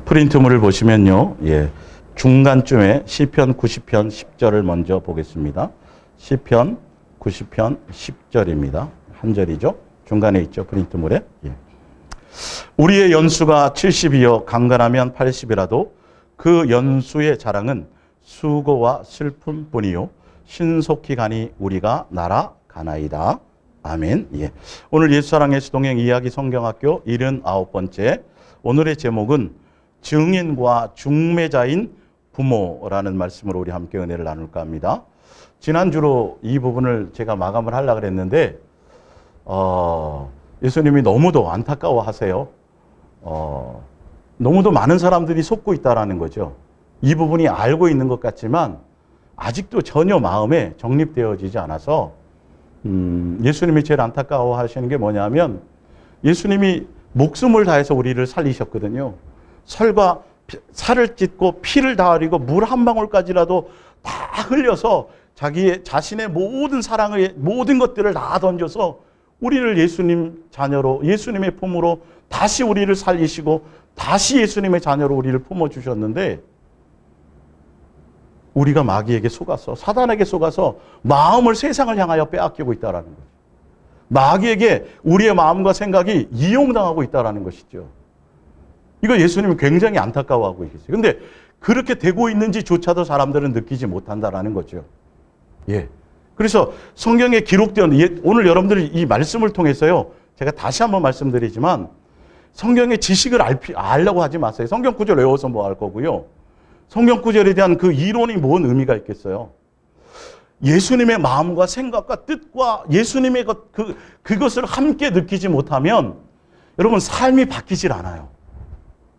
프린트물을 보시면요. 예. 중간쯤에 시편 90편 10절을 먼저 보겠습니다. 시편 90편 10절입니다. 한 절이죠. 중간에 있죠. 프린트물에. 예. 우리의 연수가 70이요 강건하면 80이라도 그 연수의 자랑은 수고와 슬픔뿐이요 신속히 가니 우리가 날아가나이다. 아멘. 예. 오늘 예수사랑 예수동행 이야기 성경학교 79번째 오늘의 제목은 증인과 중매자인 부모라는 말씀으로 우리 함께 은혜를 나눌까 합니다. 지난주로 이 부분을 제가 마감을 하려고 했는데 예수님이 너무도 안타까워하세요. 너무도 많은 사람들이 속고 있다라는 거죠. 이 부분이 알고 있는 것 같지만 아직도 전혀 마음에 정립되어지지 않아서 예수님이 제일 안타까워하시는 게 뭐냐면 예수님이 목숨을 다해서 우리를 살리셨거든요. 살을 찢고 피를 다 흘리고 물 한 방울까지라도 다 흘려서 자신의 모든 사랑을 모든 것들을 다 던져서 우리를 예수님 자녀로 예수님의 품으로 다시 우리를 살리시고 다시 예수님의 자녀로 우리를 품어주셨는데 우리가 마귀에게 속아서 사단에게 속아서 마음을 세상을 향하여 빼앗기고 있다는 거죠. 마귀에게 우리의 마음과 생각이 이용당하고 있다는 것이죠. 이거 예수님은 굉장히 안타까워하고 계세요. 그런데 그렇게 되고 있는지조차도 사람들은 느끼지 못한다는 거죠. 예. 그래서 성경에 기록되어 오늘 여러분들이 이 말씀을 통해서요. 제가 다시 한번 말씀드리지만 성경의 지식을 알려고 하지 마세요. 성경 구절 외워서 뭐 할 거고요. 성경 구절에 대한 그 이론이 뭔 의미가 있겠어요. 예수님의 마음과 생각과 뜻과 예수님의 그것을 함께 느끼지 못하면 여러분 삶이 바뀌질 않아요.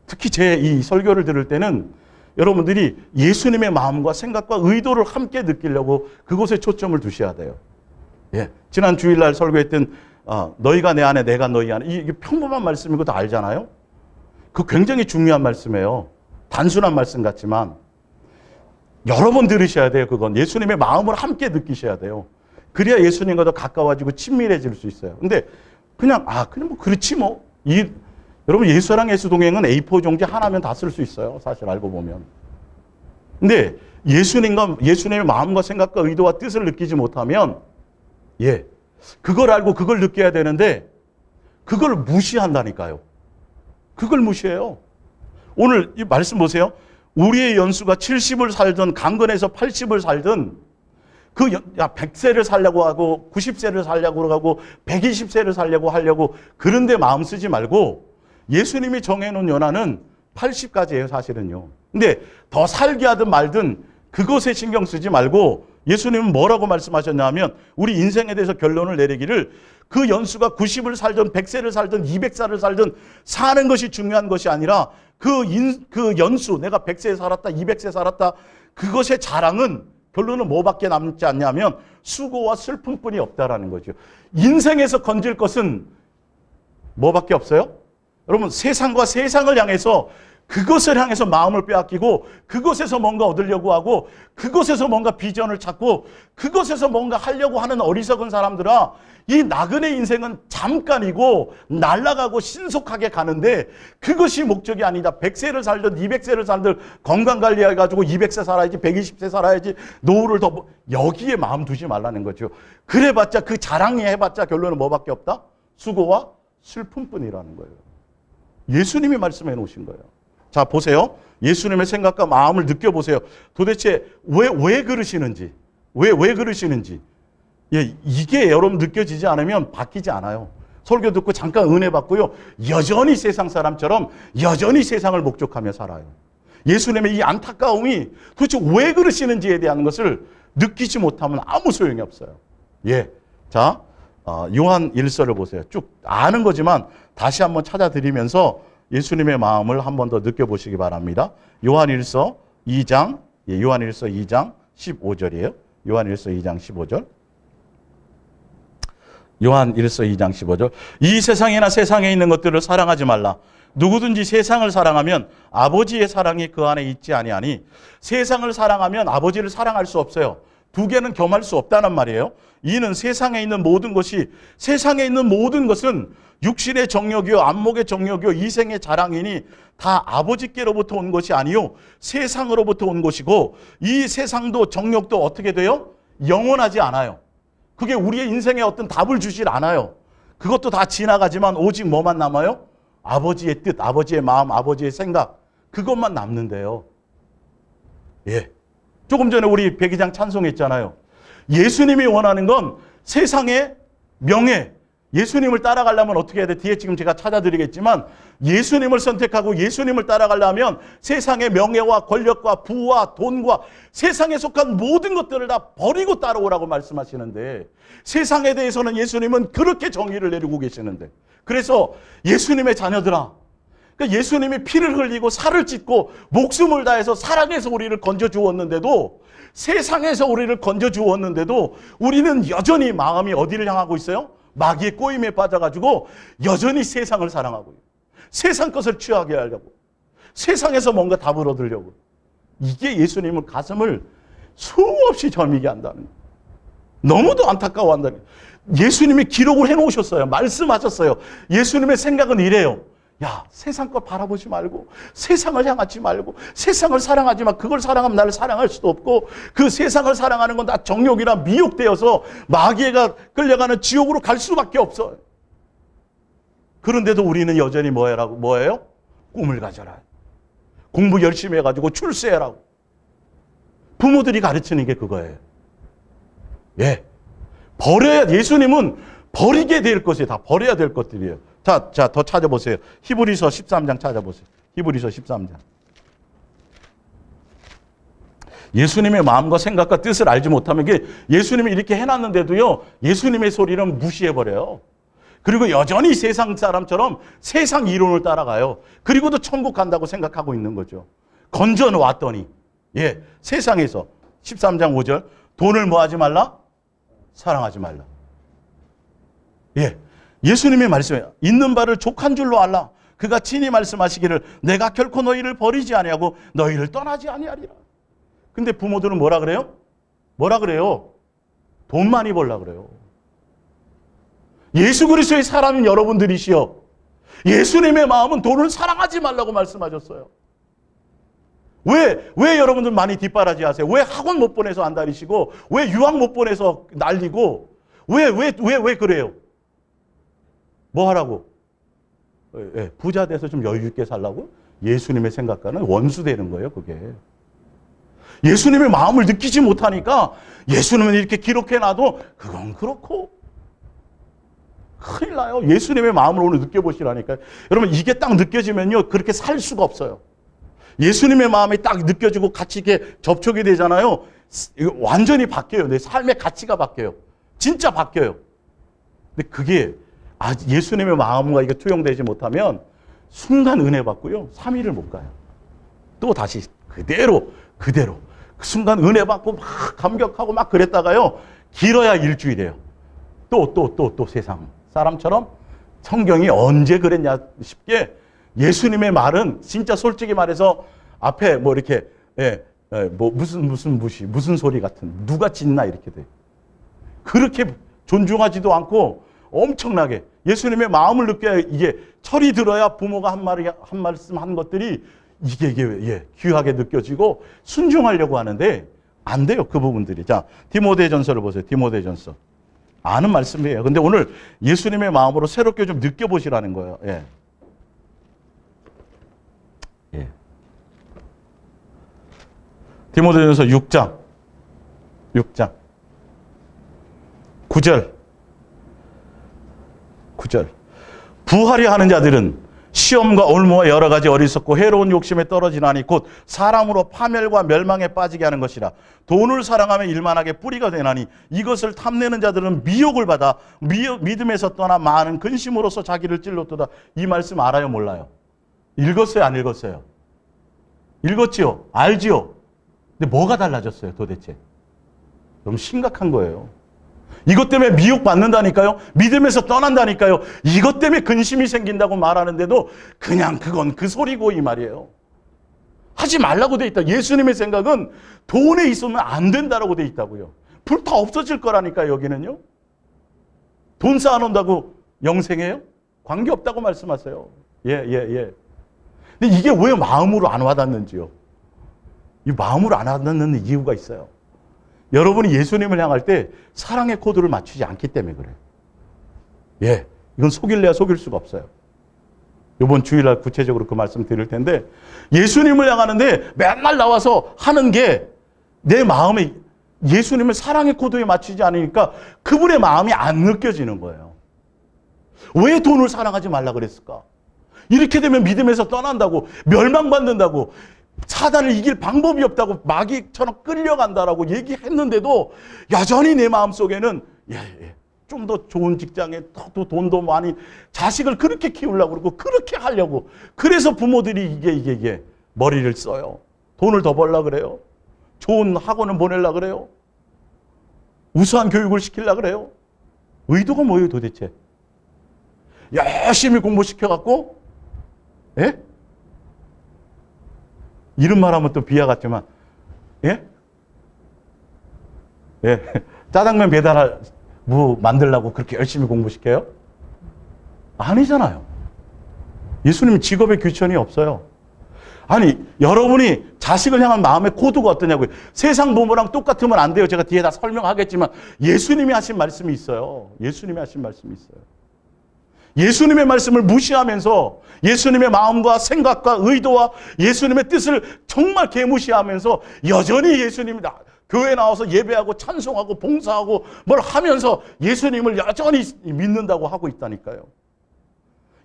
특히 제 이 설교를 들을 때는 여러분들이 예수님의 마음과 생각과 의도를 함께 느끼려고 그곳에 초점을 두셔야 돼요. 예. 지난 주일날 설교했던 너희가 내 안에 내가 너희 안에 이게 평범한 말씀이고 다 알잖아요. 그 굉장히 중요한 말씀이에요. 단순한 말씀 같지만 여러 번 들으셔야 돼요. 그건 예수님의 마음을 함께 느끼셔야 돼요. 그래야 예수님과 더 가까워지고 친밀해질 수 있어요. 근데 그냥 뭐 그렇지 뭐. 여러분 예수랑 예수동행은 A4 종지 하나면 다 쓸 수 있어요. 사실 알고 보면. 근데 예수님의 마음과 생각과 의도와 뜻을 느끼지 못하면 그걸 알고 그걸 느껴야 되는데 그걸 무시한다니까요. 그걸 무시해요. 오늘 이 말씀 보세요. 우리의 연수가 70을 살든 강건해서 80을 살든 100세를 살려고 하고 90세를 살려고 하고 120세를 살려고 그런데 마음 쓰지 말고 예수님이 정해놓은 연한은 80까지예요, 사실은요. 근데 더 살게 하든 말든 그것에 신경 쓰지 말고 예수님은 뭐라고 말씀하셨냐면 우리 인생에 대해서 결론을 내리기를 그 연수가 90을 살든 100세를 살든 200살을 살든 사는 것이 중요한 것이 아니라 그 연수 내가 100세 살았다 200세 살았다 그것의 자랑은 결론은 뭐밖에 남지 않냐면 수고와 슬픔뿐이 없다라는 거죠. 인생에서 건질 것은 뭐밖에 없어요? 여러분 세상과 세상을 향해서 그것을 향해서 마음을 빼앗기고 그것에서 뭔가 얻으려고 하고 그것에서 뭔가 비전을 찾고 그것에서 뭔가 하려고 하는 어리석은 사람들아 이 나그네 인생은 잠깐이고 날아가고 신속하게 가는데 그것이 목적이 아니다. 100세를 살든 200세를 살든 건강관리해가지고 200세 살아야지 120세 살아야지 노후를 더 여기에 마음 두지 말라는 거죠. 그래봤자 그 자랑이 해봤자 결론은 뭐밖에 없다? 수고와 슬픔뿐이라는 거예요. 예수님이 말씀해 놓으신 거예요. 자 보세요. 예수님의 생각과 마음을 느껴보세요. 도대체 왜 그러시는지 왜 그러시는지 이게 여러분 느껴지지 않으면 바뀌지 않아요. 설교 듣고 잠깐 은혜 받고요. 여전히 세상 사람처럼 여전히 세상을 목적하며 살아요. 예수님의 이 안타까움이 도대체 왜 그러시는지에 대한 것을 느끼지 못하면 아무 소용이 없어요. 자 요한 1서를 보세요. 쭉 아는 거지만 다시 한번 찾아드리면서 예수님의 마음을 한 번 더 느껴보시기 바랍니다. 요한 1서 2장, 요한 1서 2장 15절이에요. 요한 1서 2장 15절. 요한 1서 2장 15절. 이 세상이나 세상에 있는 것들을 사랑하지 말라. 누구든지 세상을 사랑하면 아버지의 사랑이 그 안에 있지 아니하니 세상을 사랑하면 아버지를 사랑할 수 없어요. 두 개는 겸할 수 없다는 말이에요. 이는 세상에 있는 모든 것이, 세상에 있는 모든 것은 육신의 정욕이요 안목의 정욕이요 이생의 자랑이니 다 아버지께로부터 온 것이 아니요 세상으로부터 온 것이고, 이 세상도 정욕도 어떻게 돼요? 영원하지 않아요. 그게 우리의 인생에 어떤 답을 주질 않아요. 그것도 다 지나가지만 오직 뭐만 남아요? 아버지의 뜻, 아버지의 마음, 아버지의 생각, 그것만 남는데요. 예. 조금 전에 우리 백이장 찬송했잖아요. 예수님이 원하는 건 세상의 명예, 예수님을 따라가려면 어떻게 해야 돼? 뒤에 지금 제가 찾아드리겠지만, 예수님을 선택하고 예수님을 따라가려면 세상의 명예와 권력과 부와 돈과 세상에 속한 모든 것들을 다 버리고 따라오라고 말씀하시는데, 세상에 대해서는 예수님은 그렇게 정의를 내리고 계시는데, 그래서 예수님의 자녀들아, 그러니까 예수님이 피를 흘리고 살을 찢고 목숨을 다해서 사랑해서 우리를 건져주었는데도, 세상에서 우리를 건져주었는데도 우리는 여전히 마음이 어디를 향하고 있어요? 마귀의 꼬임에 빠져가지고 여전히 세상을 사랑하고, 세상 것을 취하게 하려고, 세상에서 뭔가 답을 얻으려고. 이게 예수님은 가슴을 수없이 저미게 한다는 거예요. 너무도 안타까워한다는 거예요. 예수님이 기록을 해놓으셨어요. 말씀하셨어요. 예수님의 생각은 이래요. 야, 세상 것 바라보지 말고, 세상을 향하지 말고, 세상을 사랑하지만 그걸 사랑하면 나를 사랑할 수도 없고, 그 세상을 사랑하는 건 다 정욕이나 미혹되어서 마귀가 끌려가는 지옥으로 갈 수밖에 없어요. 그런데도 우리는 여전히 뭐예요? 꿈을 가져라. 공부 열심히 해가지고 출세해라고. 부모들이 가르치는 게 그거예요. 예. 예수님은 버리게 될 것이 다 버려야 될 것들이에요. 자, 더 찾아보세요. 히브리서 13장 찾아보세요. 히브리서 13장. 예수님의 마음과 생각과 뜻을 알지 못하면, 예수님이 이렇게 해놨는데도요, 예수님의 소리는 무시해버려요. 그리고 여전히 세상 사람처럼 세상 이론을 따라가요. 그리고도 천국 간다고 생각하고 있는 거죠. 건져놓았더니, 예, 세상에서 13장 5절, 돈을 뭐 하지 말라? 사랑하지 말라. 예. 예수님의 말씀이에요. 있는 바를 족한 줄로 알라. 그가 친히 말씀하시기를 내가 결코 너희를 버리지 아니하고 너희를 떠나지 아니하리라. 근데 부모들은 뭐라 그래요? 뭐라 그래요? 돈 많이 벌라 그래요. 예수 그리스도의 사람인 여러분들이시여, 예수님의 마음은 돈을 사랑하지 말라고 말씀하셨어요. 왜 여러분들 많이 뒷바라지 하세요? 왜 학원 못 보내서 안 다니시고, 왜 유학 못 보내서 날리고, 왜 그래요? 뭐 하라고? 예, 부자 돼서 좀 여유 있게 살라고? 예수님의 생각과는 원수되는 거예요, 그게. 예수님의 마음을 느끼지 못하니까 예수님은 이렇게 기록해놔도 그건 그렇고. 큰일 나요. 예수님의 마음을 오늘 느껴보시라니까요. 여러분, 이게 딱 느껴지면요, 그렇게 살 수가 없어요. 예수님의 마음이 딱 느껴지고 같이 이렇게 접촉이 되잖아요. 완전히 바뀌어요. 내 삶의 가치가 바뀌어요. 진짜 바뀌어요. 근데 그게 예수님의 마음과 이게 투영되지 못하면 순간 은혜 받고요, 3일을 못 가요. 또 다시 그대로 그 순간 은혜 받고 막 감격하고 막 그랬다가요, 길어야 일주일이에요. 또 세상 사람처럼 성경이 언제 그랬냐 싶게, 예수님의 말은 진짜 솔직히 말해서 앞에 뭐 이렇게 뭐 무슨 소리 같은, 누가 짓나 이렇게 돼. 그렇게 존중하지도 않고 엄청나게 예수님의 마음을 느껴야, 이게 철이 들어야 부모가 한 말씀 한 것들이 이게 귀하게 느껴지고 순종하려고 하는데 안 돼요, 그 부분들이. 자, 디모데전서를 보세요. 디모데전서. 아는 말씀이에요. 근데 오늘 예수님의 마음으로 새롭게 좀 느껴보시라는 거예요. 예. 예. 디모데전서 6장 9절. 부하려 하는 자들은 시험과 올무와 여러 가지 어리석고 해로운 욕심에 떨어지나니 곧 사람으로 파멸과 멸망에 빠지게 하는 것이라. 돈을 사랑하며 일만하게 뿌리가 되나니 이것을 탐내는 자들은 미혹을 받아 믿음에서 떠나 많은 근심으로서 자기를 찔렀도다. 이 말씀 알아요, 몰라요? 읽었어요, 안 읽었어요? 읽었지요? 알지요? 근데 뭐가 달라졌어요, 도대체? 너무 심각한 거예요. 이것 때문에 미혹받는다니까요. 믿음에서 떠난다니까요. 이것 때문에 근심이 생긴다고 말하는데도 그냥 그건 그 소리고 이 말이에요. 하지 말라고 돼 있다. 예수님의 생각은 돈에 있으면 안 된다라고 돼 있다고요. 불 다 없어질 거라니까 여기는요. 돈 쌓아놓는다고 영생해요? 관계없다고 말씀하세요. 예. 근데 이게 왜 마음으로 안 와닿는지요? 이 마음으로 안 와닿는 이유가 있어요. 여러분이 예수님을 향할 때 사랑의 코드를 맞추지 않기 때문에 그래요. 예, 이건 속일래야 속일 수가 없어요. 이번 주일날 구체적으로 그 말씀 드릴 텐데, 예수님을 향하는데 맨날 나와서 하는 게 내 마음에 예수님을 사랑의 코드에 맞추지 않으니까 그분의 마음이 안 느껴지는 거예요. 왜 돈을 사랑하지 말라 그랬을까? 이렇게 되면 믿음에서 떠난다고, 멸망받는다고, 사단을 이길 방법이 없다고 마귀처럼 끌려간다라고 얘기했는데도 여전히 내 마음속에는 좀 더 좋은 직장에 더 돈도 많이, 자식을 그렇게 키우려고 그러고 그렇게 하려고, 그래서 부모들이 이게 머리를 써요. 돈을 더 벌려고 그래요. 좋은 학원을 보내려고 그래요. 우수한 교육을 시키려고 그래요. 의도가 뭐예요 도대체? 열심히 공부시켜갖고, 예? 이런 말하면 또 비하 같지만, 예? 짜장면 배달할 만들려고 그렇게 열심히 공부시켜요? 아니잖아요. 예수님 직업에 귀천이 없어요. 아니, 여러분이 자식을 향한 마음의 코드가 어떠냐고요. 세상 부모랑 똑같으면 안 돼요. 제가 뒤에 다 설명하겠지만 예수님이 하신 말씀이 있어요. 예수님이 하신 말씀이 있어요. 예수님의 말씀을 무시하면서 예수님의 마음과 생각과 의도와 예수님의 뜻을 정말 개무시하면서 여전히 예수님이 교회에 나와서 예배하고 찬송하고 봉사하고 뭘 하면서 예수님을 여전히 믿는다고 하고 있다니까요.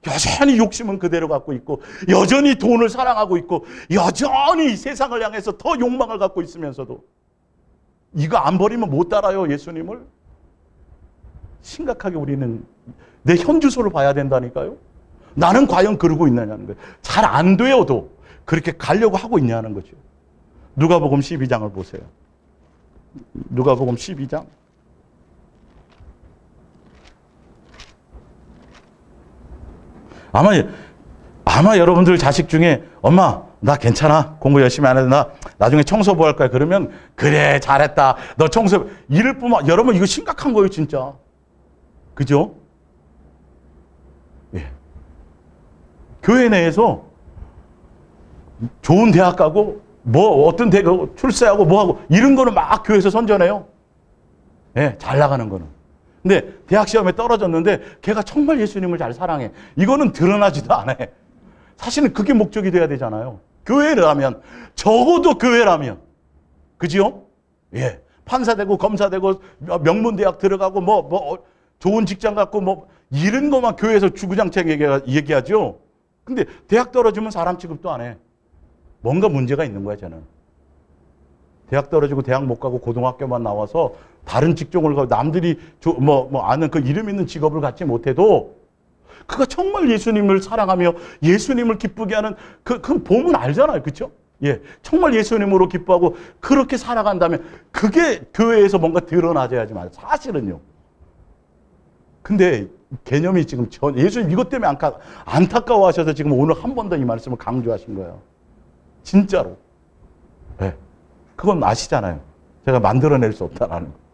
여전히 욕심은 그대로 갖고 있고, 여전히 돈을 사랑하고 있고, 여전히 세상을 향해서 더 욕망을 갖고 있으면서도 이거 안 버리면 못 따라요, 예수님을. 심각하게 우리는 내 현주소를 봐야 된다니까요. 나는 과연 그러고 있느냐는 거예요. 잘 안 되어도 그렇게 가려고 하고 있냐는 거죠. 누가복음 12장을 보세요. 누가복음 12장. 아마 여러분들 자식 중에 엄마 나 괜찮아, 공부 열심히 안 해도 나 나중에 청소부 할 거야. 그러면 그래 잘했다, 너 청소부 이럴 뿐만. 여러분 이거 심각한 거예요 진짜. 그죠? 예. 교회 내에서 좋은 대학 가고 뭐 어떤 대학 출세하고 뭐하고 이런 거는 막 교회에서 선전해요. 예, 잘 나가는 거는. 근데 대학 시험에 떨어졌는데 걔가 정말 예수님을 잘 사랑해. 이거는 드러나지도 않아. 사실은 그게 목적이 돼야 되잖아요. 교회라면, 적어도 교회라면. 그지요? 예. 판사 되고 검사 되고 명문대학 들어가고 좋은 직장 갖고 이런 것만 교회에서 주구장창 얘기하죠. 근데 대학 떨어지면 사람 취급도 안 해. 뭔가 문제가 있는 거야 저는. 대학 떨어지고 대학 못 가고 고등학교만 나와서 다른 직종을 가고 남들이 아는 그 이름 있는 직업을 갖지 못해도 그가 정말 예수님을 사랑하며 예수님을 기쁘게 하는 그 보면 알잖아요. 그렇죠? 예. 정말 예수님으로 기뻐하고 그렇게 살아간다면 그게 교회에서 뭔가 드러나져야지만 사실은요. 근데 개념이 지금 예수님 이것 때문에 안타까워하셔서 지금 오늘 한 번 더 이 말씀을 강조하신 거예요. 진짜로. 예. 그건 아시잖아요. 제가 만들어낼 수 없다라는 거.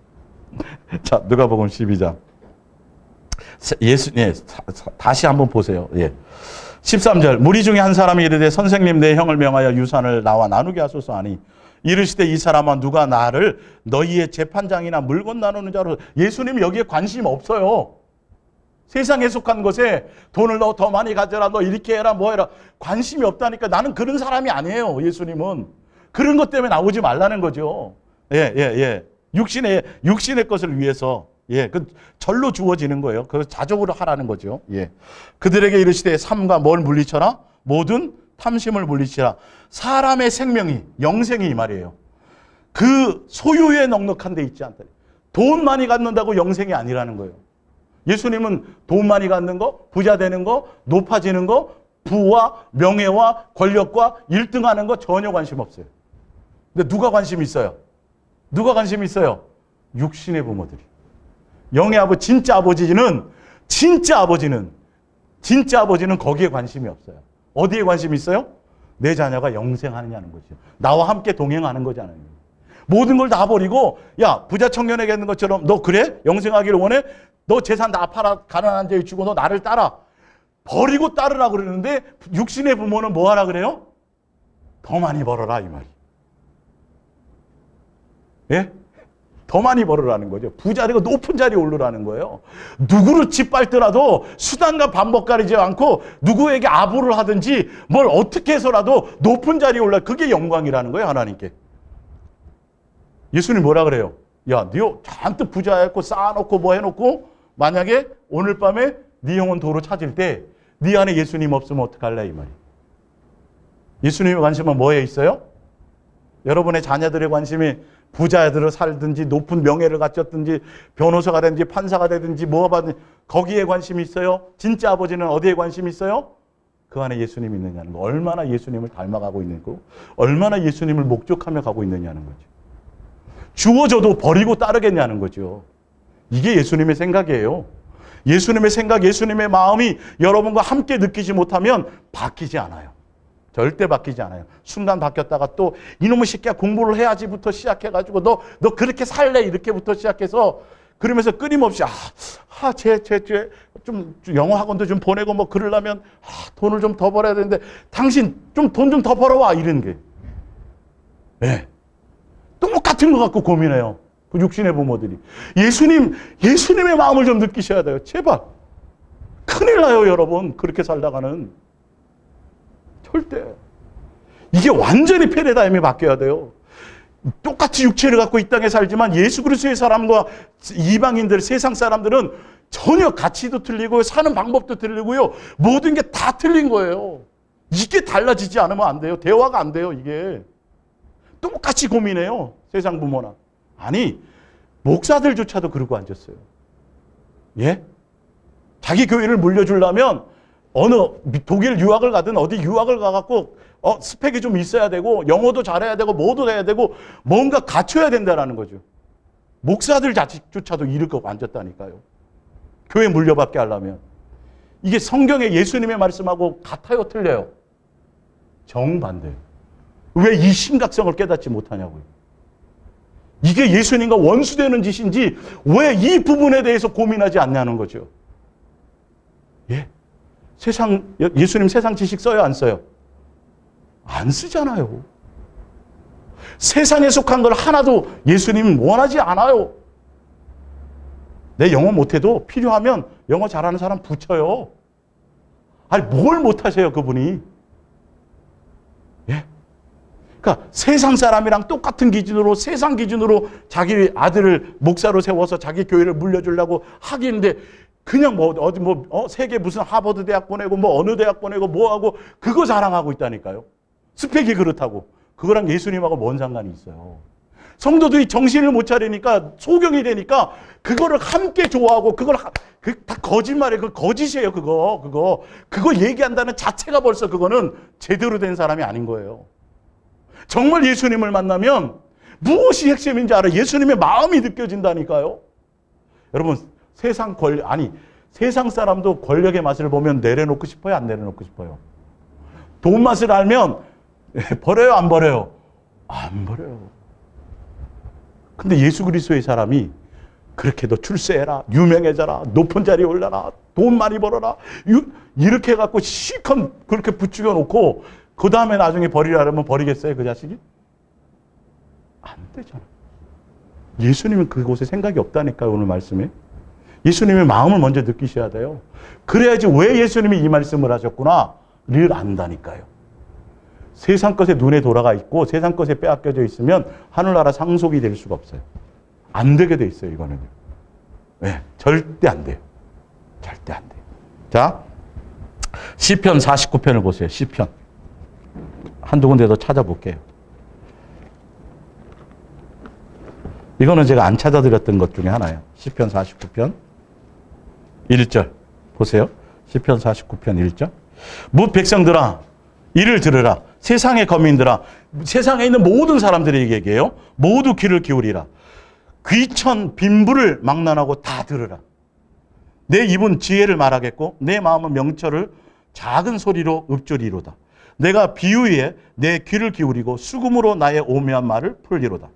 자, 누가복음 12장. 다시 한번 보세요. 예. 13절. 무리 중에 한 사람이 이르되 선생님 내 형을 명하여 유산을 나와 나누게 하소서 하니 이르시되 이 사람아 누가 나를 너희의 재판장이나 물건 나누는 자로. 예수님 여기에 관심 없어요. 세상에 속한 것에 돈을 너 더 많이 가져라, 너 이렇게 해라, 뭐 해라. 관심이 없다니까. 나는 그런 사람이 아니에요. 예수님은. 그런 것 때문에 나오지 말라는 거죠. 예. 육신의 것을 위해서. 예, 그 절로 주어지는 거예요. 그래서 자족으로 하라는 거죠. 예. 그들에게 이르시되 삼가 뭘 물리쳐라? 모든 탐심을 물리치라. 사람의 생명이, 영생이 이 말이에요. 그 소유에 넉넉한 데 있지 않다. 돈 많이 갖는다고 영생이 아니라는 거예요. 예수님은 돈 많이 갖는 거, 부자 되는 거, 높아지는 거, 부와 명예와 권력과 1등하는 거 전혀 관심 없어요. 근데 누가 관심 있어요? 누가 관심 있어요? 육신의 부모들이. 영의 아버지, 진짜 아버지는 거기에 관심이 없어요. 어디에 관심이 있어요? 내 자녀가 영생하느냐는 거죠. 나와 함께 동행하는 거잖아요. 모든 걸 다 버리고 야 부자 청년에게 있는 것처럼 너 그래? 영생하기를 원해? 너 재산 다 팔아 가난한 자에 주고 너 나를 따라. 버리고 따르라 그러는데 육신의 부모는 뭐 하라 그래요? 더 많이 벌어라 이 말이. 예? 더 많이 벌으라는 거죠. 부자리고 높은 자리에 오르라는 거예요. 누구를 짓밟더라도 수단과 방법 가리지 않고 누구에게 아부를 하든지 뭘 어떻게 해서라도 높은 자리에 올라. 그게 영광이라는 거예요, 하나님께. 예수님 뭐라 그래요? 야, 너 잔뜩 부자였고 쌓아놓고 뭐 해놓고 만약에 오늘 밤에 네 영혼 도로 찾을 때 네 안에 예수님 없으면 어떡할래 이 말이에요. 예수님의 관심은 뭐에 있어요? 여러분의 자녀들의 관심이 부자들을 살든지 높은 명예를 갖췄든지 변호사가 되든지 판사가 되든지 뭐가 받든지 거기에 관심이 있어요? 진짜 아버지는 어디에 관심이 있어요? 그 안에 예수님이 있느냐는 거. 얼마나 예수님을 닮아가고 있는 거. 얼마나 예수님을 목적하며 가고 있느냐는 거죠. 주어져도 버리고 따르겠냐는 거죠. 이게 예수님의 생각이에요. 예수님의 생각, 예수님의 마음이 여러분과 함께 느끼지 못하면 바뀌지 않아요. 절대 바뀌지 않아요. 순간 바뀌었다가 또 이놈의 새끼야 공부를 해야지부터 시작해가지고 너 그렇게 살래 이렇게부터 시작해서 그러면서 끊임없이 좀 영어 학원도 좀 보내고 뭐 그러려면 돈을 좀 더 벌어야 되는데 당신 좀 돈 좀 더 벌어와 이런 게. 네. 똑같은 거 갖고 고민해요. 그 육신의 부모들이. 예수님의 마음을 좀 느끼셔야 돼요. 제발. 큰일 나요, 여러분. 그렇게 살다가는. 절대. 이게 완전히 패러다임이 바뀌어야 돼요. 똑같이 육체를 갖고 이 땅에 살지만 예수 그리스도의 사람과 이방인들, 세상 사람들은 전혀 가치도 틀리고 사는 방법도 틀리고요. 모든 게 다 틀린 거예요. 이게 달라지지 않으면 안 돼요. 대화가 안 돼요, 이게. 똑같이 고민해요. 세상 부모나. 아니, 목사들조차도 그러고 앉았어요. 예? 자기 교회를 물려주려면 어느 독일 유학을 가든 어디 유학을 가갖고 스펙이 좀 있어야 되고 영어도 잘해야 되고 뭐도 해야 되고 뭔가 갖춰야 된다는 거죠. 목사들 자식조차도 이렇게 앉았다니까요. 교회 물려받게 하려면. 이게 성경의 예수님의 말씀하고 같아요, 틀려요? 정반대예요. 왜 이 심각성을 깨닫지 못하냐고요. 이게 예수님과 원수되는 짓인지 왜 이 부분에 대해서 고민하지 않냐는 거죠. 예? 예수님 세상 지식 써요, 안 써요? 안 쓰잖아요. 세상에 속한 걸 하나도 예수님은 원하지 않아요. 내 영어 못해도 필요하면 영어 잘하는 사람 붙여요. 아니, 뭘 못하세요, 그분이. 예? 그러니까 세상 사람이랑 똑같은 기준으로 세상 기준으로 자기 아들을 목사로 세워서 자기 교회를 물려주려고 하기인데 그냥 세계 무슨 하버드 대학 보내고 뭐 어느 대학 보내고 뭐하고 그거 자랑하고 있다니까요. 스펙이 그렇다고. 그거랑 예수님하고 뭔 상관이 있어요. 성도들이 정신을 못 차리니까 소경이 되니까 그거를 함께 좋아하고 그걸 다 거짓말이에요. 그거 거짓이에요. 그거 얘기한다는 자체가 벌써 그거는 제대로 된 사람이 아닌 거예요. 정말 예수님을 만나면 무엇이 핵심인지 알아요. 예수님의 마음이 느껴진다니까요. 여러분, 세상 사람도 권력의 맛을 보면 내려놓고 싶어요? 안 내려놓고 싶어요? 돈 맛을 알면 버려요? 안 버려요? 안 버려요. 근데 예수 그리스도의 사람이 그렇게 너 출세해라, 유명해져라, 높은 자리에 올라라, 돈 많이 벌어라 이렇게 해갖고 실컷 그렇게 부추겨 놓고 그 다음에 나중에 버리라 그러면 버리겠어요, 그 자식이? 안 되잖아요. 예수님은 그곳에 생각이 없다니까요, 오늘 말씀에. 예수님의 마음을 먼저 느끼셔야 돼요. 그래야지 왜 예수님이 이 말씀을 하셨구나를 안다니까요. 세상 것에 눈에 돌아가 있고 세상 것에 빼앗겨져 있으면 하늘나라 상속이 될 수가 없어요. 안 되게 돼 있어요, 이거는요. 네, 절대 안 돼요. 절대 안 돼요. 자, 시편 49편을 보세요. 시편. 한두 군데 더 찾아볼게요. 이거는 제가 안 찾아드렸던 것 중에 하나예요. 시편 49편 1절 보세요. 시편 49편 1절. 뭇 백성들아 이를 들으라. 세상의 거민들아, 세상에 있는 모든 사람들에게 얘기해요. 모두 귀를 기울이라. 귀천 빈부를 망난하고 다 들으라. 내 입은 지혜를 말하겠고 내 마음은 명철을 작은 소리로 읊조리로다. 내가 비유에 내 귀를 기울이고 수금으로 나의 오묘한 말을 풀리로다.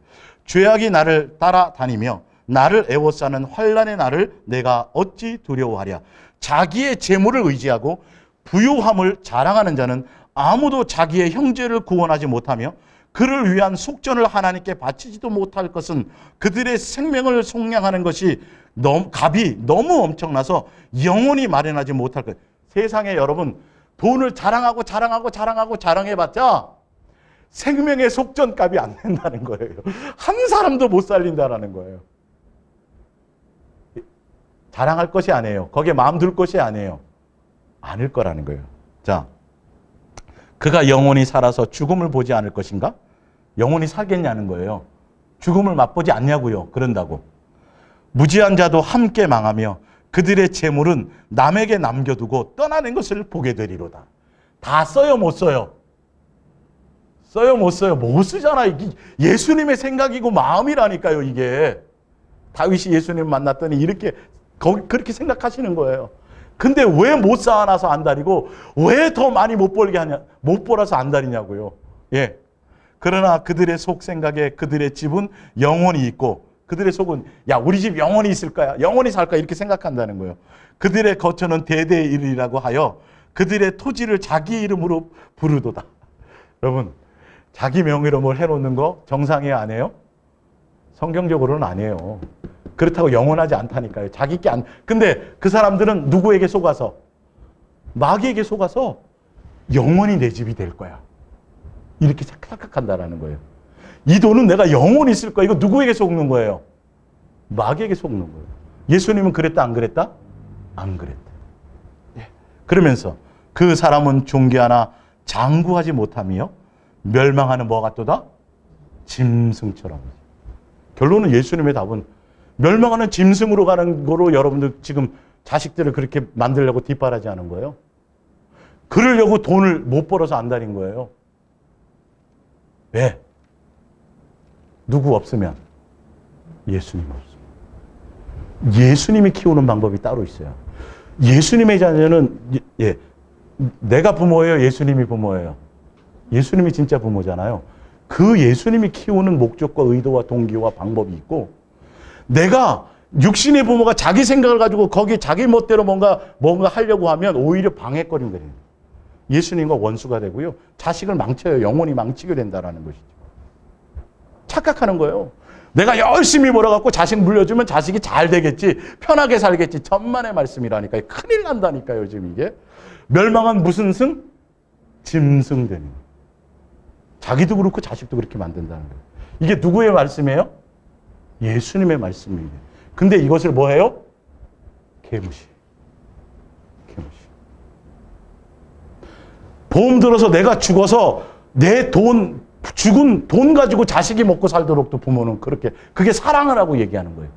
죄악이 나를 따라다니며 나를 애워싸는 환난의 날을 내가 어찌 두려워하랴. 자기의 재물을 의지하고 부유함을 자랑하는 자는 아무도 자기의 형제를 구원하지 못하며 그를 위한 속전을 하나님께 바치지도 못할 것은 그들의 생명을 속량하는 것이 값이 너무 엄청나서 영원히 마련하지 못할 것. 세상에 여러분 돈을 자랑해봤자 생명의 속전값이 안 된다는 거예요. 한 사람도 못 살린다라는 거예요. 자랑할 것이 아니에요. 거기에 마음 둘 것이 아니에요. 않을 거라는 거예요. 자, 그가 영원히 살아서 죽음을 보지 않을 것인가? 영원히 살겠냐는 거예요. 죽음을 맛보지 않냐고요. 그런다고. 무지한 자도 함께 망하며 그들의 재물은 남에게 남겨두고 떠나는 것을 보게 되리로다. 다 써요, 못 써요? 써요, 못 써요? 못 쓰잖아요. 예수님의 생각이고 마음이라니까요, 이게. 다윗이 예수님 만났더니 이렇게 그렇게 생각하시는 거예요. 근데 왜 못 쌓아놔서 안달이고 왜 더 많이 못 벌게 하냐? 못 벌어서 안달이냐고요. 예. 그러나 그들의 속 생각에 그들의 집은 영원히 있고 그들의 속은 야 우리 집 영원히 있을 거야. 영원히 살 거야. 이렇게 생각한다는 거예요. 그들의 거처는 대대에 이르리라고 하여 그들의 토지를 자기 이름으로 부르도다. 여러분 자기 명의로 뭘 해놓는 거 정상이에요? 안 해요? 성경적으로는 아니에요. 그렇다고 영원하지 않다니까요. 자기 게 안. 근데 그 사람들은 누구에게 속아서? 마귀에게 속아서 영원히 내 집이 될 거야. 이렇게 착각한다라는 거예요. 이 돈은 내가 영원히 쓸 거야. 이거 누구에게 속는 거예요? 마귀에게 속는 거예요. 예수님은 그랬다 안 그랬다? 안 그랬다. 예. 그러면서 그 사람은 존귀하나 장구하지 못하며 멸망하는 뭐가 또다? 짐승처럼. 결론은 예수님의 답은 멸망하는 짐승으로 가는 거로 여러분들 지금 자식들을 그렇게 만들려고 뒷바라지 하는 거예요. 그러려고 돈을 못 벌어서 안달인 거예요. 왜? 누구 없으면? 예수님 없으면. 예수님이 키우는 방법이 따로 있어요. 예수님의 자녀는 내가 부모예요? 예수님이 부모예요? 예수님이 진짜 부모잖아요. 그 예수님이 키우는 목적과 의도와 동기와 방법이 있고 내가 육신의 부모가 자기 생각을 가지고 거기 자기 멋대로 뭔가 하려고 하면 오히려 방해거리는 거예요. 예수님과 원수가 되고요. 자식을 망쳐요. 영원히 망치게 된다는 것이죠. 착각하는 거예요. 내가 열심히 벌어갖고 자식 물려주면 자식이 잘 되겠지. 편하게 살겠지. 천만의 말씀이라니까요. 큰일 난다니까요. 지금 이게. 멸망한 무슨 승? 짐승 되는 거예요. 자기도 그렇고 자식도 그렇게 만든다는 거예요. 이게 누구의 말씀이에요? 예수님의 말씀이에요. 근데 이것을 뭐 해요? 개무시. 보험 들어서 내가 죽어서 내 죽은 돈 가지고 자식이 먹고 살도록 또 부모는 그게 사랑을 하고 얘기하는 거예요.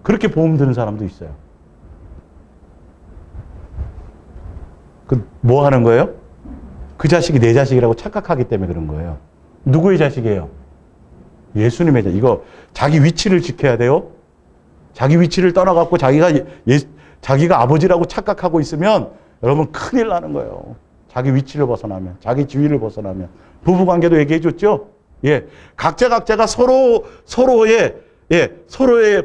그렇게 보험 드는 사람도 있어요. 뭐 하는 거예요? 그 자식이 내 자식이라고 착각하기 때문에 그런 거예요. 누구의 자식이에요? 예수님의 자식. 이거 자기 위치를 지켜야 돼요. 자기 위치를 떠나갖고 자기가 아버지라고 착각하고 있으면 여러분 큰일 나는 거예요. 자기 위치를 벗어나면, 자기 지위를 벗어나면. 부부관계도 얘기해 줬죠? 예. 각자가 서로의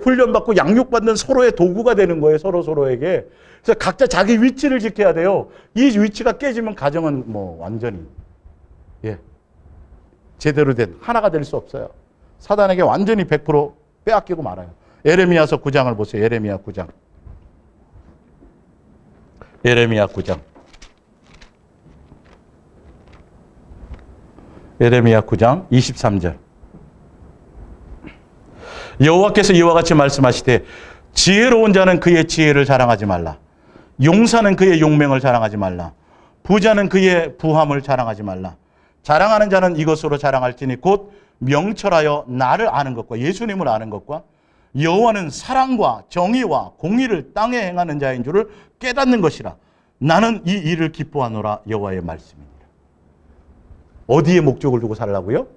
훈련받고 양육받는 서로의 도구가 되는 거예요. 서로에게. 그래서 각자 자기 위치를 지켜야 돼요. 이 위치가 깨지면 가정은 완전히, 제대로 된 하나가 될 수 없어요. 사단에게 완전히 100% 빼앗기고 말아요. 예레미야서 9장을 보세요. 예레미야 9장. 예레미야 9장. 예레미야 9장 23절. 여호와께서 이와 같이 말씀하시되 지혜로운 자는 그의 지혜를 자랑하지 말라. 용사는 그의 용맹을 자랑하지 말라. 부자는 그의 부함을 자랑하지 말라. 자랑하는 자는 이것으로 자랑할지니 곧 명철하여 나를 아는 것과 예수님을 아는 것과 여호와는 사랑과 정의와 공의를 땅에 행하는 자인 줄을 깨닫는 것이라. 나는 이 일을 기뻐하노라. 여호와의 말씀입니다. 어디에 목적을 두고 살라고요?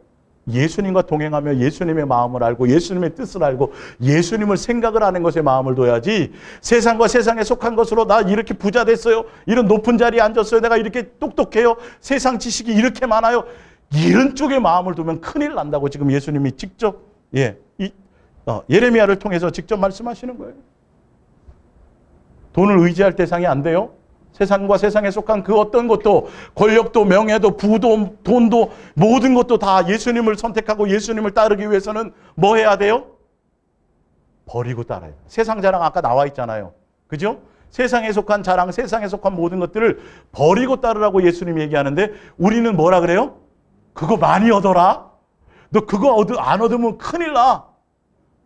예수님과 동행하며 예수님의 마음을 알고 예수님의 뜻을 알고 예수님을 생각을 하는 것에 마음을 둬야지, 세상과 세상에 속한 것으로 나 이렇게 부자 됐어요, 이런 높은 자리에 앉았어요, 내가 이렇게 똑똑해요, 세상 지식이 이렇게 많아요, 이런 쪽에 마음을 두면 큰일 난다고 지금 예수님이 직접 예레미야를 통해서 직접 말씀하시는 거예요. 돈을 의지할 대상이 안 돼요. 세상과 세상에 속한 그 어떤 것도, 권력도 명예도 부도 돈도 모든 것도 다 예수님을 선택하고 예수님을 따르기 위해서는 뭐 해야 돼요? 버리고 따라요. 세상 자랑 아까 나와 있잖아요. 그죠? 세상에 속한 자랑, 세상에 속한 모든 것들을 버리고 따르라고 예수님이 얘기하는데 우리는 뭐라 그래요? 그거 많이 얻어라. 너 그거 안 얻으면 큰일 나.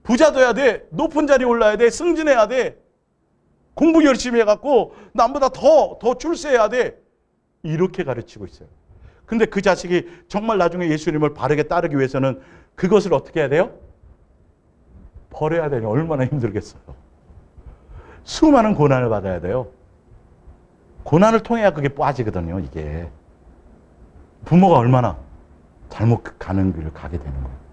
부자 돼야 돼. 높은 자리에 올라야 돼. 승진해야 돼. 공부 열심히 해갖고 남보다 더 출세해야 돼. 이렇게 가르치고 있어요. 근데 그 자식이 정말 나중에 예수님을 바르게 따르기 위해서는 그것을 어떻게 해야 돼요? 버려야 되니 얼마나 힘들겠어요. 수많은 고난을 받아야 돼요. 고난을 통해야 그게 빠지거든요. 이게. 부모가 얼마나 잘못 가는 길을 가게 되는 거예요.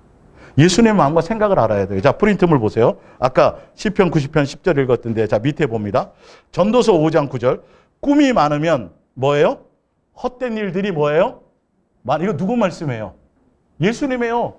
예수님의 마음과 생각을 알아야 돼요. 자, 프린트물 보세요. 아까 시편 90편 10절 읽었던데, 자, 밑에 봅니다. 전도서 5장 9절. 꿈이 많으면 뭐예요? 헛된 일들이 뭐예요? 이거 누구 말씀이에요? 예수님이에요.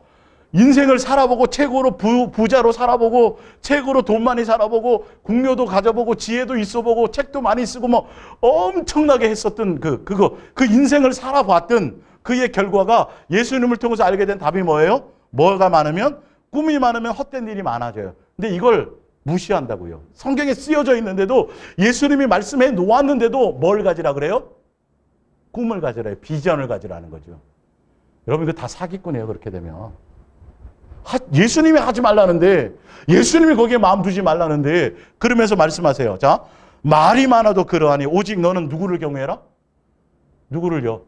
인생을 살아보고 최고로 부자로 살아보고 최고로 돈 많이 살아보고 궁료도 가져보고 지혜도 있어보고 책도 많이 쓰고 뭐 엄청나게 했었던 그 인생을 살아봤던 그의 결과가 예수님을 통해서 알게 된 답이 뭐예요? 뭐가 많으면? 꿈이 많으면 헛된 일이 많아져요. 근데 이걸 무시한다고요. 성경에 쓰여져 있는데도 예수님이 말씀해 놓았는데도 뭘 가지라 그래요? 꿈을 가지라, 비전을 가지라는 거죠. 여러분 이거 다 사기꾼이에요. 그렇게 되면. 예수님이 하지 말라는데, 예수님이 거기에 마음 두지 말라는데 그러면서 말씀하세요. 자, 말이 많아도 그러하니 오직 너는 누구를 경외해라? 누구를요?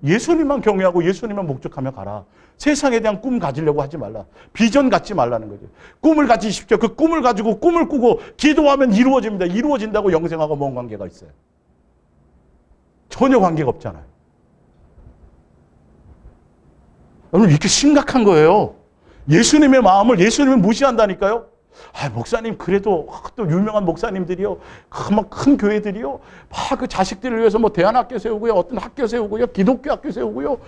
예수님만 경외하고 예수님만 목적하며 가라. 세상에 대한 꿈 가지려고 하지 말라. 비전 갖지 말라는 거죠. 꿈을 가지십시오. 그 꿈을 가지고 꿈을 꾸고 기도하면 이루어집니다. 이루어진다고 영생하고 뭔 관계가 있어요? 전혀 관계가 없잖아요. 여러분 이렇게 심각한 거예요. 예수님의 마음을 예수님이 무시한다니까요. 목사님 그래도 또 유명한 목사님들이요, 막 큰 교회들이요, 막 그 자식들을 위해서 뭐 대안학교 세우고요, 어떤 학교 세우고요, 기독교 학교 세우고요,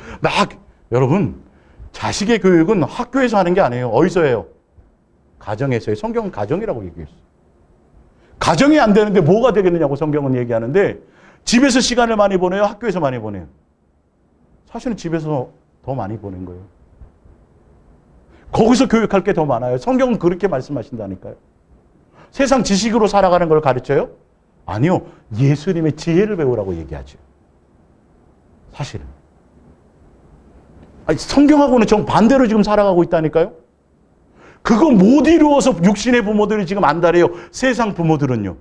여러분 자식의 교육은 학교에서 하는 게 아니에요. 어디서 해요? 가정에서 해요. 성경은 가정이라고 얘기했어요. 가정이 안 되는데 뭐가 되겠느냐고 성경은 얘기하는데, 집에서 시간을 많이 보내요? 학교에서 많이 보내요? 사실은 집에서 더 많이 보낸 거예요. 거기서 교육할 게 더 많아요. 성경은 그렇게 말씀하신다니까요. 세상 지식으로 살아가는 걸 가르쳐요? 아니요. 예수님의 지혜를 배우라고 얘기하죠. 사실은. 성경하고는 정반대로 지금 살아가고 있다니까요. 그거 못 이루어서 육신의 부모들이 지금 안달해요. 세상 부모들은요.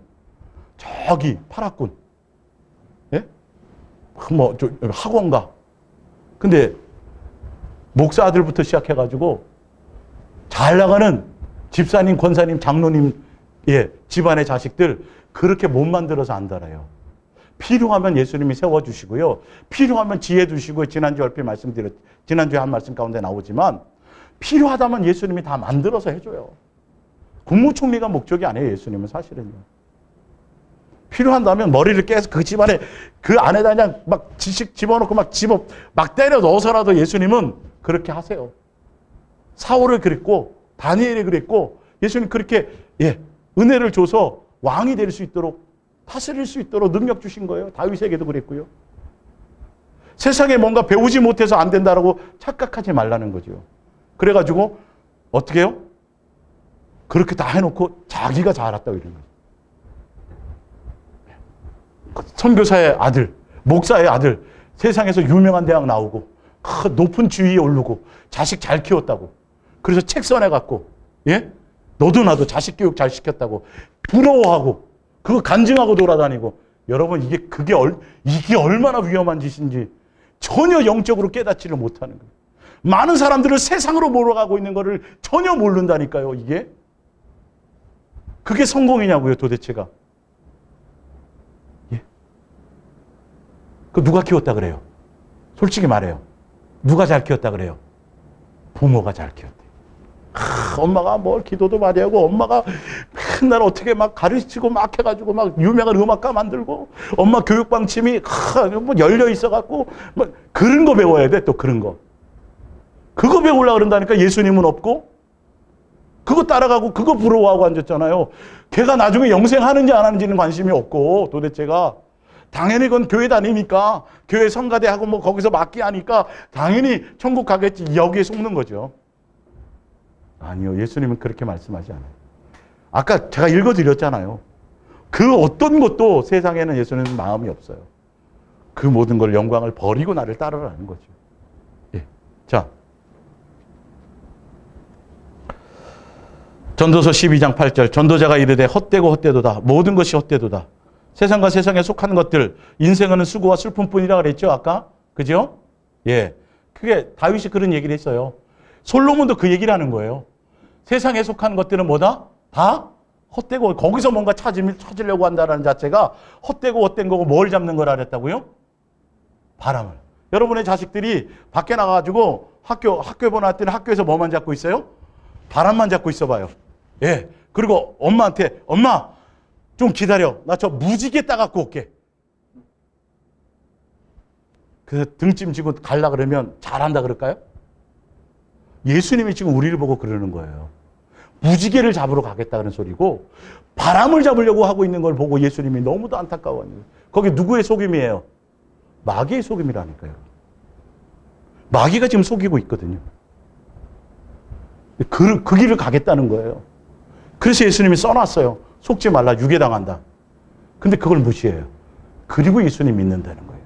저기 파라군. 예? 학원가. 근데 목사 아들부터 시작해가지고 잘 나가는 집사님, 권사님, 장로님, 집안의 자식들 그렇게 못 만들어서 안 달아요. 필요하면 예수님이 세워주시고요. 필요하면 지혜 주시고, 지난주에 한 말씀 가운데 나오지만 필요하다면 예수님이 다 만들어서 해줘요. 국무총리가 목적이 아니에요. 예수님은 사실은요. 필요한다면 머리를 깨서 그 집안에 그 안에다 그냥 막 지식 집어넣고 막 때려 넣어서라도 예수님은 그렇게 하세요. 사울을 그랬고 다니엘이 그랬고, 예수님 그렇게 은혜를 줘서 왕이 될 수 있도록, 다스릴 수 있도록 능력 주신 거예요. 다윗에게도 그랬고요. 세상에 뭔가 배우지 못해서 안 된다라고 착각하지 말라는 거죠. 그래가지고 어떻게 해요? 그렇게 다 해놓고 자기가 잘했다고 이러는 거죠. 선교사의 아들, 목사의 아들, 세상에서 유명한 대학 나오고 높은 지위에 오르고 자식 잘 키웠다고, 그래서 책 써내갖고 너도 나도 자식 교육 잘 시켰다고 부러워하고 그거 간증하고 돌아다니고, 여러분 이게 얼마나 위험한 짓인지 전혀 영적으로 깨닫지를 못하는 거예요. 많은 사람들을 세상으로 몰아가고 있는 거를 전혀 모른다니까요. 그게 성공이냐고요, 도대체가. 그 누가 키웠다 그래요? 솔직히 말해요. 누가 잘 키웠다 그래요? 부모가 잘 키웠대. 엄마가 뭘 기도도 많이 하고, 엄마가 맨날 어떻게 막 가르치고 막 해가지고 막 유명한 음악가 만들고, 엄마 교육 방침이 뭐 열려 있어갖고, 뭐 그런 거 배워야 돼. 또 그런 거. 그거 배우려고 그런다니까. 예수님은 없고 그거 따라가고 그거 부러워하고 앉았잖아요. 걔가 나중에 영생하는지 안 하는지는 관심이 없고 도대체가. 당연히 그건 교회 다니니까 교회 성가대하고 뭐 거기서 맡기하니까 당연히 천국 가겠지. 여기에 속는 거죠. 아니요. 예수님은 그렇게 말씀하지 않아요. 아까 제가 읽어드렸잖아요. 그 어떤 것도 세상에는 예수님은 마음이 없어요. 그 모든 걸 영광을 버리고 나를 따르라는 거죠. 예. 자, 전도서 12장 8절. 전도자가 이르되 헛되고 헛되도다. 모든 것이 헛되도다. 세상과 세상에 속한 것들, 인생은 수고와 슬픔뿐이라 그랬죠, 아까? 그죠? 예. 그게 다윗이 그런 얘기를 했어요. 솔로몬도 그 얘기를 하는 거예요. 세상에 속한 것들은 뭐다? 다 헛되고 거기서 뭔가 찾으려고 한다는 자체가 헛되고 헛된 거고 뭘 잡는 거라 그랬다고요? 바람을. 여러분의 자식들이 밖에 나가가지고 학교 보내왔더니 학교에서 뭐만 잡고 있어요? 바람만 잡고 있어 봐요. 예. 그리고 엄마한테 엄마 좀 기다려. 나 저 무지개 따갖고 올게. 그 등짐 지고 갈라 그러면 잘한다 그럴까요? 예수님이 지금 우리를 보고 그러는 거예요. 무지개를 잡으러 가겠다 그런 소리고 바람을 잡으려고 하고 있는 걸 보고 예수님이 너무도 안타까워요. 거기 누구의 속임이에요? 마귀의 속임이라니까요. 마귀가 지금 속이고 있거든요. 그 길을 가겠다는 거예요. 그래서 예수님이 써놨어요. 속지 말라, 유괴당한다. 근데 그걸 무시해요. 그리고 예수님 믿는다는 거예요.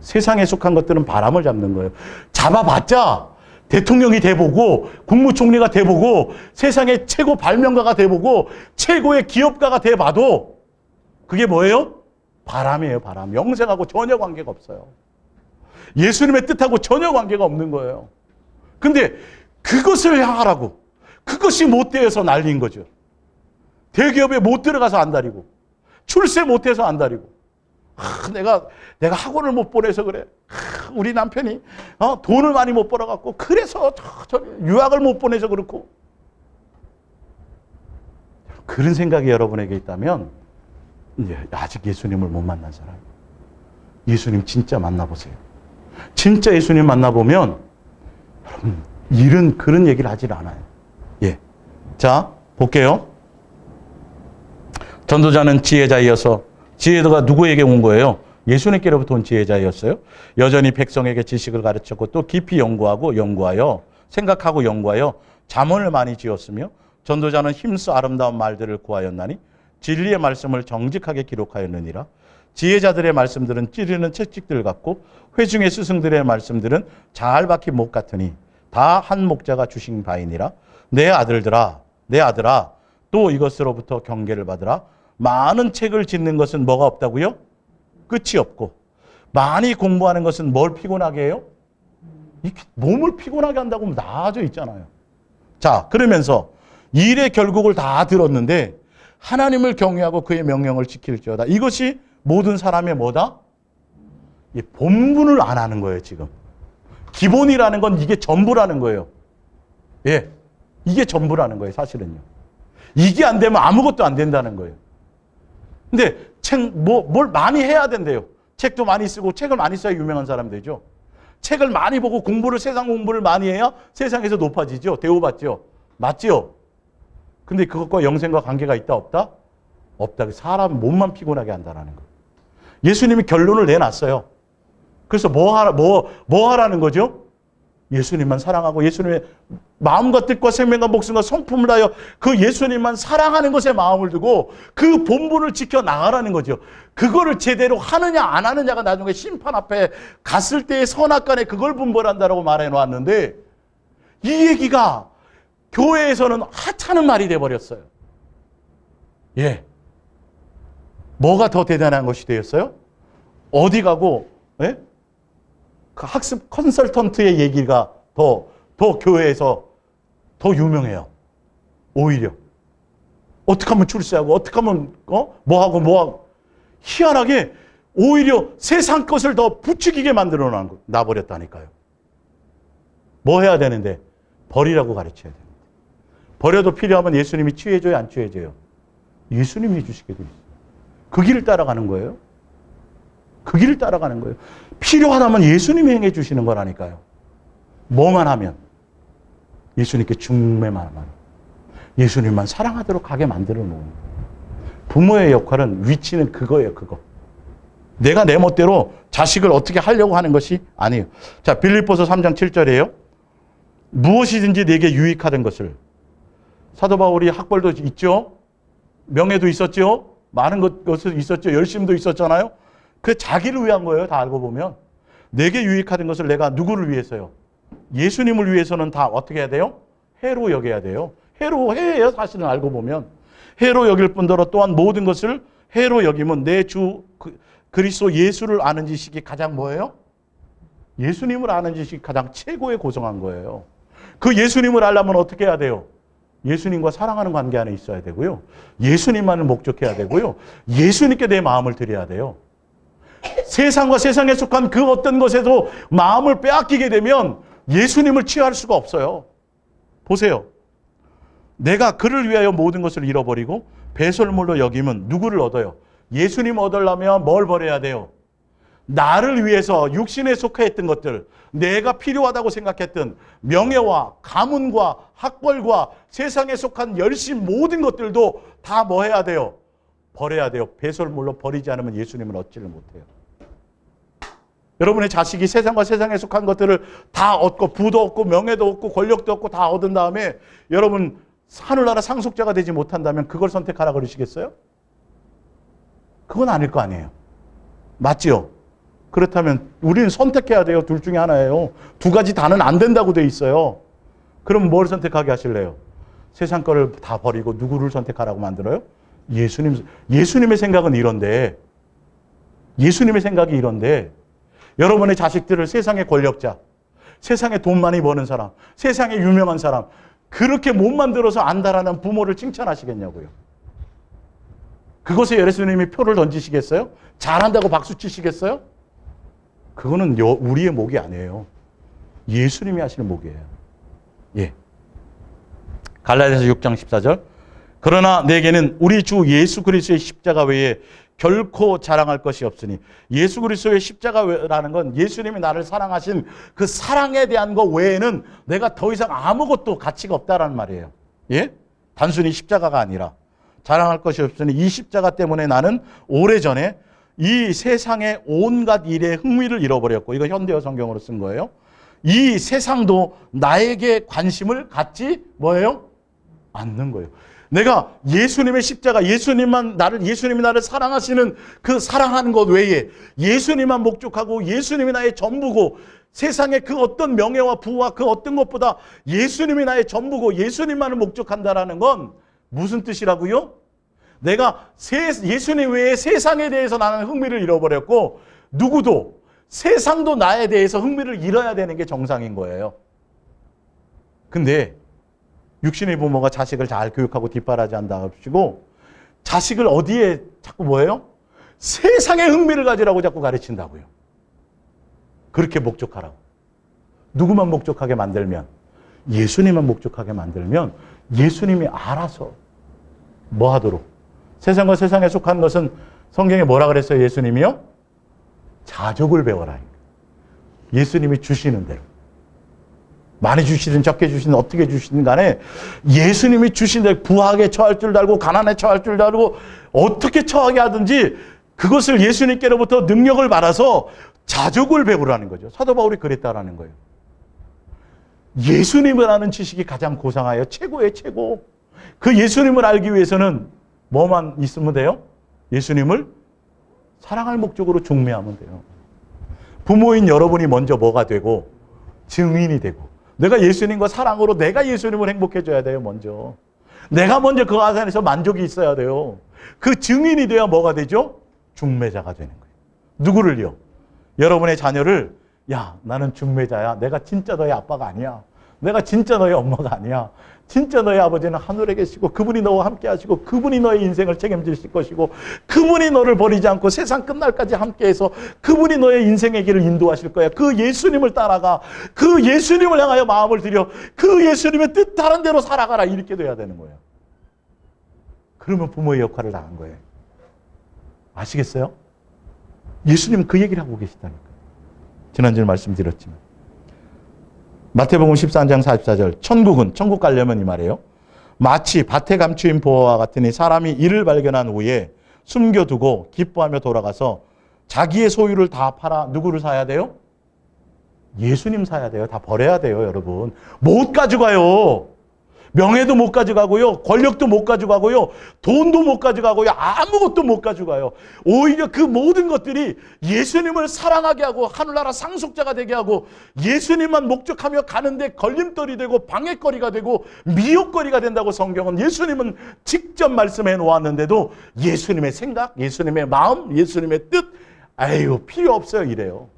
세상에 속한 것들은 바람을 잡는 거예요. 잡아봤자 대통령이 돼보고 국무총리가 돼보고 세상의 최고 발명가가 돼보고 최고의 기업가가 돼봐도 그게 뭐예요? 바람이에요. 바람. 영생하고 전혀 관계가 없어요. 예수님의 뜻하고 전혀 관계가 없는 거예요. 근데 그것을 향하라고 그것이 못 되어서 난리인 거죠. 대기업에 못 들어가서 안달이고 출세 못해서 안달이고 내가 학원을 못 보내서 그래. 우리 남편이 돈을 많이 못 벌어갖고 그래서 유학을 못 보내서 그렇고. 그런 생각이 여러분에게 있다면 이제 아직 예수님을 못 만난 사람. 예수님 진짜 만나보세요. 진짜 예수님 만나보면 여러분 그런 얘기를 하질 않아요. 예. 자, 볼게요. 전도자는 지혜자이어서 지혜가 누구에게 온 거예요? 예수님께로부터 온 지혜자였어요. 여전히 백성에게 지식을 가르쳤고 또 깊이 연구하여 생각하고 연구하여 잠언을 많이 지었으며 전도자는 힘써 아름다운 말들을 구하였나니 진리의 말씀을 정직하게 기록하였느니라. 지혜자들의 말씀들은 찌르는 채찍들 같고 회중의 스승들의 말씀들은 잘 박힌 목 같으니 다 한 목자가 주신 바이니라. 내 아들아 또 이것으로부터 경계를 받으라. 많은 책을 짓는 것은 뭐가 없다고요? 끝이 없고 많이 공부하는 것은 뭘 피곤하게 해요? 몸을 피곤하게 한다고 하면 나아져 있잖아요. 자, 그러면서 일의 결국을 다 들었는데 하나님을 경외하고 그의 명령을 지킬지어다. 이것이 모든 사람의 뭐다? 본분을 안 하는 거예요, 지금. 기본이라는 건 이게 전부라는 거예요. 예. 이게 전부라는 거예요, 사실은요. 이게 안 되면 아무것도 안 된다는 거예요. 근데 뭘 많이 해야 된대요. 책도 많이 쓰고 책을 많이 써야 유명한 사람 되죠. 책을 많이 보고 세상 공부를 많이 해야 세상에서 높아지죠. 대우받죠. 맞죠? 근데 그것과 영생과 관계가 있다 없다? 없다. 사람 몸만 피곤하게 한다는 거. 예수님이 결론을 내놨어요. 그래서 뭐 하라는 거죠? 예수님만 사랑하고 예수님의 마음과 뜻과 생명과 목숨과 성품을 다하여 그 예수님만 사랑하는 것에 마음을 두고 그 본분을 지켜 나가라는 거죠. 그거를 제대로 하느냐 안 하느냐가 나중에 심판 앞에 갔을 때의 선악간에 그걸 분별한다라고 말해 놓았는데 이 얘기가 교회에서는 하찮은 말이 돼버렸어요. 예. 뭐가 더 대단한 것이 되었어요? 어디 가고 예? 그 학습 컨설턴트의 얘기가 더 교회에서 더 유명해요. 오히려. 어떻게 하면 출세하고 어떻게 하면 뭐하고 희한하게 오히려 세상 것을 더 부추기게 만들어 놔버렸다니까요. 뭐 해야 되는데? 버리라고 가르쳐야 됩니다. 버려도 필요하면 예수님이 취해줘요, 안 취해줘요? 예수님이 해주시게 돼 있어요. 그 길을 따라가는 거예요. 그 길을 따라가는 거예요. 필요하다면 예수님이 행해 주시는 거라니까요. 뭐만 하면? 예수님께 중매만 하면. 예수님만 사랑하도록 하게 만들어 놓은 거예요. 부모의 역할은, 위치는 그거예요, 그거. 내가 내 멋대로 자식을 어떻게 하려고 하는 것이 아니에요. 자, 빌립보서 3장 7절이에요. 무엇이든지 내게 유익하던 것을. 사도 바울이 학벌도 있죠. 명예도 있었죠. 많은 것이 있었죠. 열심도 있었잖아요. 그 자기를 위한 거예요. 다 알고 보면. 내게 유익하던 것을 내가 누구를 위해서요? 예수님을 위해서는 다 어떻게 해야 돼요? 해로 여겨야 돼요. 해예요. 사실은 알고 보면. 해로 여길 뿐더러 또한 모든 것을 해로 여기면 내 주 그리스도 예수를 아는 지식이 가장 뭐예요? 예수님을 아는 지식이 가장 최고에 고정한 거예요. 그 예수님을 알려면 어떻게 해야 돼요? 예수님과 사랑하는 관계 안에 있어야 되고요. 예수님만을 목적해야 되고요. 예수님께 내 마음을 드려야 돼요. 세상과 세상에 속한 그 어떤 것에도 마음을 빼앗기게 되면 예수님을 취할 수가 없어요. 보세요. 내가 그를 위하여 모든 것을 잃어버리고 배설물로 여기면 누구를 얻어요? 예수님 얻으려면 뭘 버려야 돼요? 나를 위해서 육신에 속해 있던 것들, 내가 필요하다고 생각했던 명예와 가문과 학벌과 세상에 속한 열심 모든 것들도 다 뭐 해야 돼요? 버려야 돼요. 배설물로 버리지 않으면 예수님을 얻지를 못해요. 여러분의 자식이 세상과 세상에 속한 것들을 다 얻고 부도 얻고 명예도 얻고 권력도 얻고 다 얻은 다음에 여러분 하늘나라 상속자가 되지 못한다면 그걸 선택하라 그러시겠어요? 그건 아닐 거 아니에요. 맞지요? 그렇다면 우리는 선택해야 돼요. 둘 중에 하나예요. 두 가지 다는 안 된다고 돼 있어요. 그럼 뭘 선택하게 하실래요? 세상 거를 다 버리고 누구를 선택하라고 만들어요? 예수님의 생각은 이런데, 예수님의 생각이 이런데, 여러분의 자식들을 세상의 권력자, 세상에 돈 많이 버는 사람, 세상에 유명한 사람, 그렇게 못 만들어서 안다라는 부모를 칭찬하시겠냐고요. 그것에 예수님이 표를 던지시겠어요? 잘한다고 박수 치시겠어요? 그거는 우리의 목이 아니에요. 예수님이 하시는 목이에요. 예. 갈라디아서 6장 14절. 그러나 내게는 우리 주 예수 그리스도의 십자가 외에 결코 자랑할 것이 없으니. 예수 그리스도의 십자가라는 건 예수님이 나를 사랑하신 그 사랑에 대한 것 외에는 내가 더 이상 아무것도 가치가 없다라는 말이에요. 예? 단순히 십자가가 아니라 자랑할 것이 없으니 이 십자가 때문에 나는 오래전에 이 세상의 온갖 일에 흥미를 잃어버렸고, 이거 현대어 성경으로 쓴 거예요. 이 세상도 나에게 관심을 갖지 뭐예요? 않는 거예요. 내가 예수님의 십자가, 예수님이 나를 사랑하시는 그 사랑하는 것 외에 예수님만 목적하고 예수님이 나의 전부고 세상의 그 어떤 명예와 부와 그 어떤 것보다 예수님이 나의 전부고 예수님만을 목적한다라는 건 무슨 뜻이라고요? 내가 예수님 외에 세상에 대해서 나는 흥미를 잃어버렸고 누구도 세상도 나에 대해서 흥미를 잃어야 되는 게 정상인 거예요. 근데 육신의 부모가 자식을 잘 교육하고 뒷바라지 한다 합시고 자식을 어디에 자꾸 뭐예요? 세상에 흥미를 가지라고 자꾸 가르친다고요. 그렇게 목적하라고. 누구만 목적하게 만들면, 예수님만 목적하게 만들면 예수님이 알아서 뭐 하도록. 세상과 세상에 속한 것은 성경에 뭐라 그랬어요? 예수님이요? 자족을 배워라. 예수님이 주시는 대로. 많이 주시든 적게 주시든 어떻게 주시든 간에 예수님이 주신 대로 부하게 처할 줄도 알고 가난에 처할 줄도 알고 어떻게 처하게 하든지 그것을 예수님께로부터 능력을 받아서 자족을 배우라는 거죠. 사도 바울이 그랬다라는 거예요. 예수님을 아는 지식이 가장 고상하여 최고의 최고. 그 예수님을 알기 위해서는 뭐만 있으면 돼요? 예수님을 사랑할 목적으로 중매하면 돼요. 부모인 여러분이 먼저 뭐가 되고 증인이 되고 내가 예수님과 사랑으로 내가 예수님을 행복해져야 돼요. 먼저. 내가 먼저 그 안에서 만족이 있어야 돼요. 그 증인이 돼야 뭐가 되죠? 중매자가 되는 거예요. 누구를요? 여러분의 자녀를 야, 나는 중매자야. 내가 진짜 너의 아빠가 아니야. 내가 진짜 너의 엄마가 아니야. 진짜 너의 아버지는 하늘에 계시고 그분이 너와 함께 하시고 그분이 너의 인생을 책임지실 것이고 그분이 너를 버리지 않고 세상 끝날까지 함께해서 그분이 너의 인생의 길을 인도하실 거야. 그 예수님을 따라가. 그 예수님을 향하여 마음을 들여. 그 예수님의 뜻하는 대로 살아가라. 이렇게 돼야 되는 거예요. 그러면 부모의 역할을 다한 거예요. 아시겠어요? 예수님은 그 얘기를 하고 계시다니까요. 지난주에 말씀드렸지만. 마태복음 13장 44절. 천국 가려면 이 말이에요. 마치 밭에 감추인 보화와 같으니 사람이 이를 발견한 후에 숨겨두고 기뻐하며 돌아가서 자기의 소유를 다 팔아 누구를 사야 돼요? 예수님 사야 돼요. 다 버려야 돼요, 여러분. 못 가져가요. 명예도 못 가져가고요. 권력도 못 가져가고요. 돈도 못 가져가고요. 아무것도 못 가져가요. 오히려 그 모든 것들이 예수님을 사랑하게 하고 하늘나라 상속자가 되게 하고 예수님만 목적하며 가는데 걸림돌이 되고 방해거리가 되고 미혹거리가 된다고 성경은 예수님은 직접 말씀해 놓았는데도 예수님의 생각, 예수님의 마음, 예수님의 뜻 아유 필요 없어요 이래요.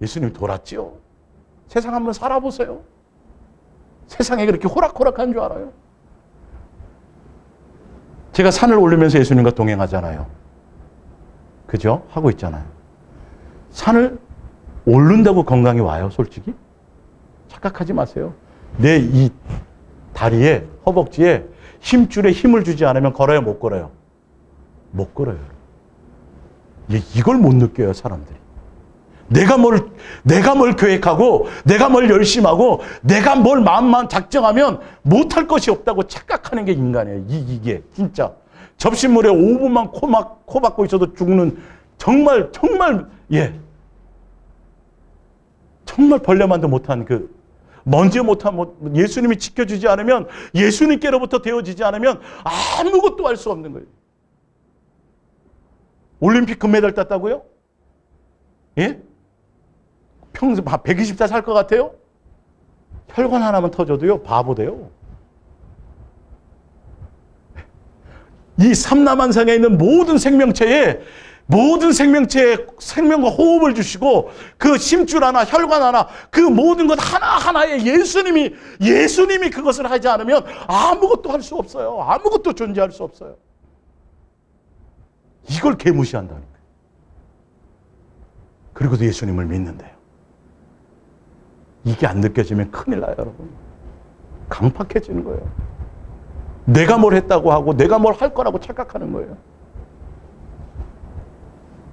예수님 돌았지요. 세상 한번 살아보세요. 세상에 그렇게 호락호락한 줄 알아요? 제가 산을 오르면서 예수님과 동행하잖아요. 그죠? 하고 있잖아요. 산을 오른다고 건강이 와요, 솔직히? 착각하지 마세요. 내 이 다리에, 허벅지에 힘줄에 힘을 주지 않으면 걸어요, 못 걸어요? 못 걸어요. 이걸 못 느껴요, 사람들이. 내가 뭘 계획하고, 내가 뭘 열심히 하고, 내가 뭘 마음만 작정하면 못할 것이 없다고 착각하는 게 인간이에요. 이게 진짜. 접시물에 5분만 코 막고 있어도 죽는 정말 벌레만도 못한 그 먼지 못한 예수님이 지켜주지 않으면 예수님께로부터 되어지지 않으면 아무것도 할 수 없는 거예요. 올림픽 금메달 땄다고요? 예? 평생 120살 살 것 같아요? 혈관 하나만 터져도요, 바보 돼요. 이 삼라만상에 있는 모든 생명체의 생명과 호흡을 주시고 그 심줄 하나, 혈관 하나, 그 모든 것 하나하나에 예수님이 그것을 하지 않으면 아무것도 할 수 없어요. 아무것도 존재할 수 없어요. 이걸 개무시한다는 거예요. 그리고도 예수님을 믿는데요. 이게 안 느껴지면 큰일 나요, 여러분. 강팍해지는 거예요. 내가 뭘 했다고 하고 내가 뭘 할 거라고 착각하는 거예요.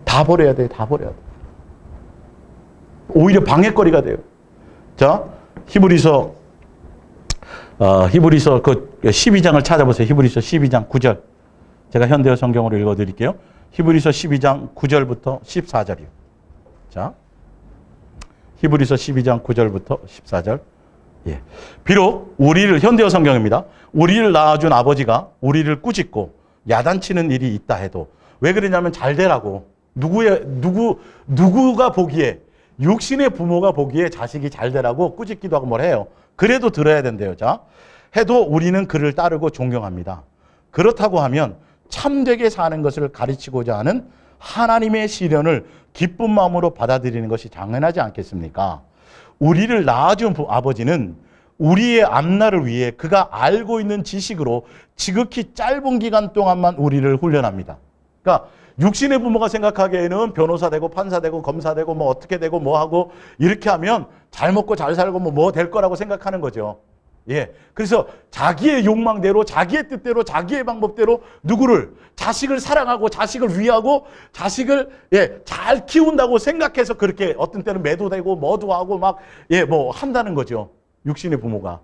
다 버려야 돼요. 다 버려야 돼요. 오히려 방해거리가 돼요. 자, 히브리서 그 12장을 찾아보세요. 히브리서 12장 9절. 제가 현대어 성경으로 읽어드릴게요. 히브리서 12장 9절부터 14절이요. 자, 히브리서 12장 9절부터 14절. 예. 비록 우리를, 현대어 성경입니다. 우리를 낳아준 아버지가 우리를 꾸짖고 야단치는 일이 있다 해도 왜 그러냐면 잘 되라고. 누구가 보기에, 육신의 부모가 보기에 자식이 잘 되라고 꾸짖기도 하고 뭘 해요. 그래도 들어야 된대요. 자, 해도 우리는 그를 따르고 존경합니다. 그렇다고 하면 참되게 사는 것을 가르치고자 하는 하나님의 시련을 기쁜 마음으로 받아들이는 것이 당연하지 않겠습니까? 우리를 낳아준 아버지는 우리의 앞날을 위해 그가 알고 있는 지식으로 지극히 짧은 기간 동안만 우리를 훈련합니다. 그러니까 육신의 부모가 생각하기에는 변호사 되고 판사 되고 검사 되고 뭐 어떻게 되고 뭐 하고 이렇게 하면 잘 먹고 잘 살고 뭐 될 거라고 생각하는 거죠. 예. 그래서 자기의 욕망대로, 자기의 뜻대로, 자기의 방법대로 누구를, 자식을 사랑하고 자식을 위하고 자식을 잘 키운다고 생각해서 그렇게 어떤 때는 매도되고 뭐도 하고 막 뭐 한다는 거죠. 육신의 부모가.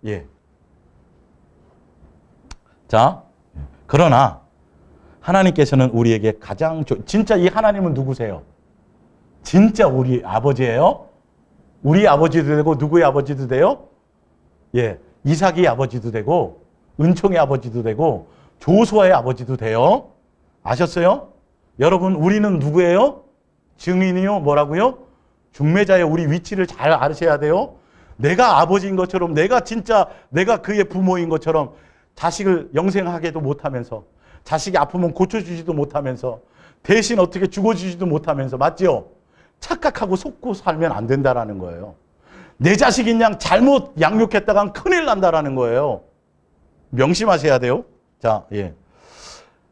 예. 자, 그러나 하나님께서는 우리에게 가장 진짜 이 하나님은 누구세요? 진짜 우리 아버지예요? 우리 아버지도 되고 누구의 아버지도 돼요? 예, 이삭의 아버지도 되고 은총의 아버지도 되고 조수아의 아버지도 돼요. 아셨어요? 여러분, 우리는 누구예요? 증인이요? 뭐라고요? 중매자의 우리 위치를 잘 아셔야 돼요. 내가 아버지인 것처럼, 내가 그의 부모인 것처럼 자식을 영생하게도 못하면서, 자식이 아프면 고쳐주지도 못하면서, 대신 어떻게 죽어주지도 못하면서, 맞죠? 착각하고 속고 살면 안 된다라는 거예요. 내 자식인 양 잘못 양육했다간 큰일 난다라는 거예요. 명심하셔야 돼요. 자, 예.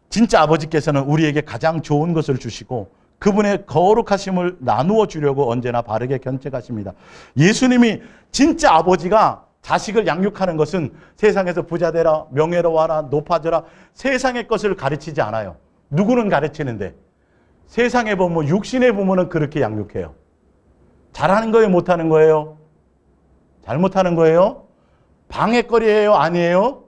진짜 아버지께서는 우리에게 가장 좋은 것을 주시고 그분의 거룩하심을 나누어 주려고 언제나 바르게 견책하십니다. 예수님이 진짜 아버지가 자식을 양육하는 것은 세상에서 부자 되라, 명예로워라, 높아져라, 세상의 것을 가르치지 않아요. 누구는 가르치는데 세상의 부모, 육신의 부모는 그렇게 양육해요. 잘하는 거예요, 못하는 거예요? 잘못하는 거예요? 방해거리예요? 아니에요?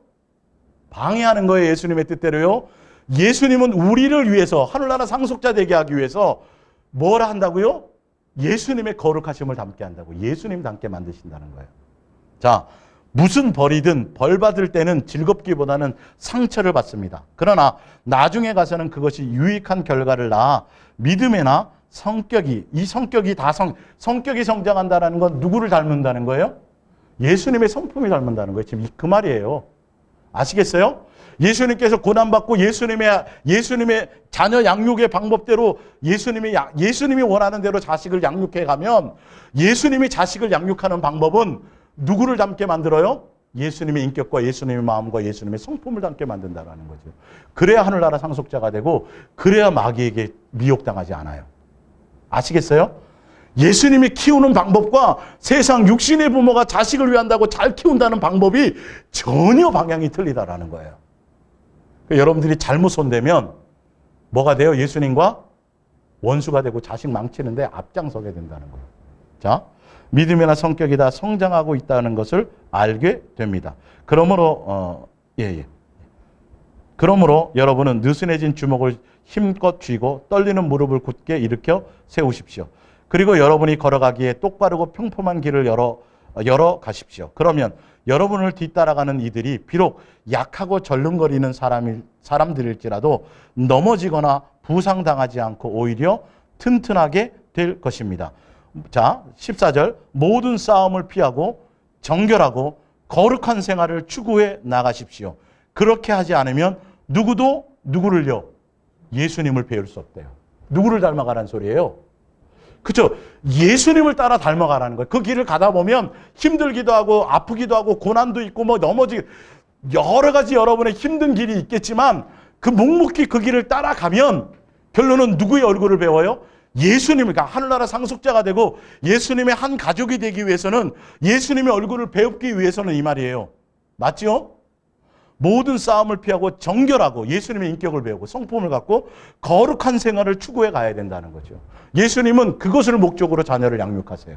방해하는 거예요. 예수님의 뜻대로요. 예수님은 우리를 위해서 하늘나라 상속자 되게 하기 위해서 뭘 한다고요? 예수님의 거룩하심을 담게 한다고. 예수님 담게 만드신다는 거예요. 자, 무슨 벌이든 벌 받을 때는 즐겁기보다는 상처를 받습니다. 그러나 나중에 가서는 그것이 유익한 결과를 낳아 믿음에나 성격이, 이 성격이 다 성격이 성장한다는 건 누구를 닮는다는 거예요? 예수님의 성품이 닮는다는 거예요. 지금 그 말이에요. 아시겠어요? 예수님께서 고난받고 예수님의 자녀 양육의 방법대로 예수님이 원하는 대로 자식을 양육해 가면 예수님이 자식을 양육하는 방법은 누구를 닮게 만들어요? 예수님의 인격과 예수님의 마음과 예수님의 성품을 닮게 만든다는 거죠. 그래야 하늘나라 상속자가 되고 그래야 마귀에게 미혹당하지 않아요. 아시겠어요? 예수님이 키우는 방법과 세상 육신의 부모가 자식을 위한다고 잘 키운다는 방법이 전혀 방향이 틀리다라는 거예요. 그러니까 여러분들이 잘못 손대면 뭐가 돼요? 예수님과 원수가 되고 자식 망치는데 앞장서게 된다는 거예요. 자, 믿음이나 성격이 다 성장하고 있다는 것을 알게 됩니다. 그러므로 그러므로 여러분은 느슨해진 주먹을 힘껏 쥐고 떨리는 무릎을 굳게 일으켜 세우십시오. 그리고 여러분이 걸어가기에 똑바르고 평범한 길을 열어 가십시오. 그러면 여러분을 뒤따라가는 이들이 비록 약하고 절름거리는 사람들일지라도 넘어지거나 부상당하지 않고 오히려 튼튼하게 될 것입니다. 자, 14절. 모든 싸움을 피하고 정결하고 거룩한 생활을 추구해 나가십시오. 그렇게 하지 않으면 누구도 누구를요? 예수님을 배울 수 없대요. 누구를 닮아가라는 소리예요? 그렇죠? 예수님을 따라 닮아가라는 거예요. 그 길을 가다 보면 힘들기도 하고 아프기도 하고 고난도 있고 뭐 여러 가지 여러분의 힘든 길이 있겠지만 그 묵묵히 그 길을 따라가면 결론은 누구의 얼굴을 배워요? 예수님, 그러니까 하늘나라 상속자가 되고 예수님의 한 가족이 되기 위해서는 예수님의 얼굴을 배우기 위해서는 이 말이에요. 맞죠? 모든 싸움을 피하고 정결하고 예수님의 인격을 배우고 성품을 갖고 거룩한 생활을 추구해 가야 된다는 거죠. 예수님은 그것을 목적으로 자녀를 양육하세요.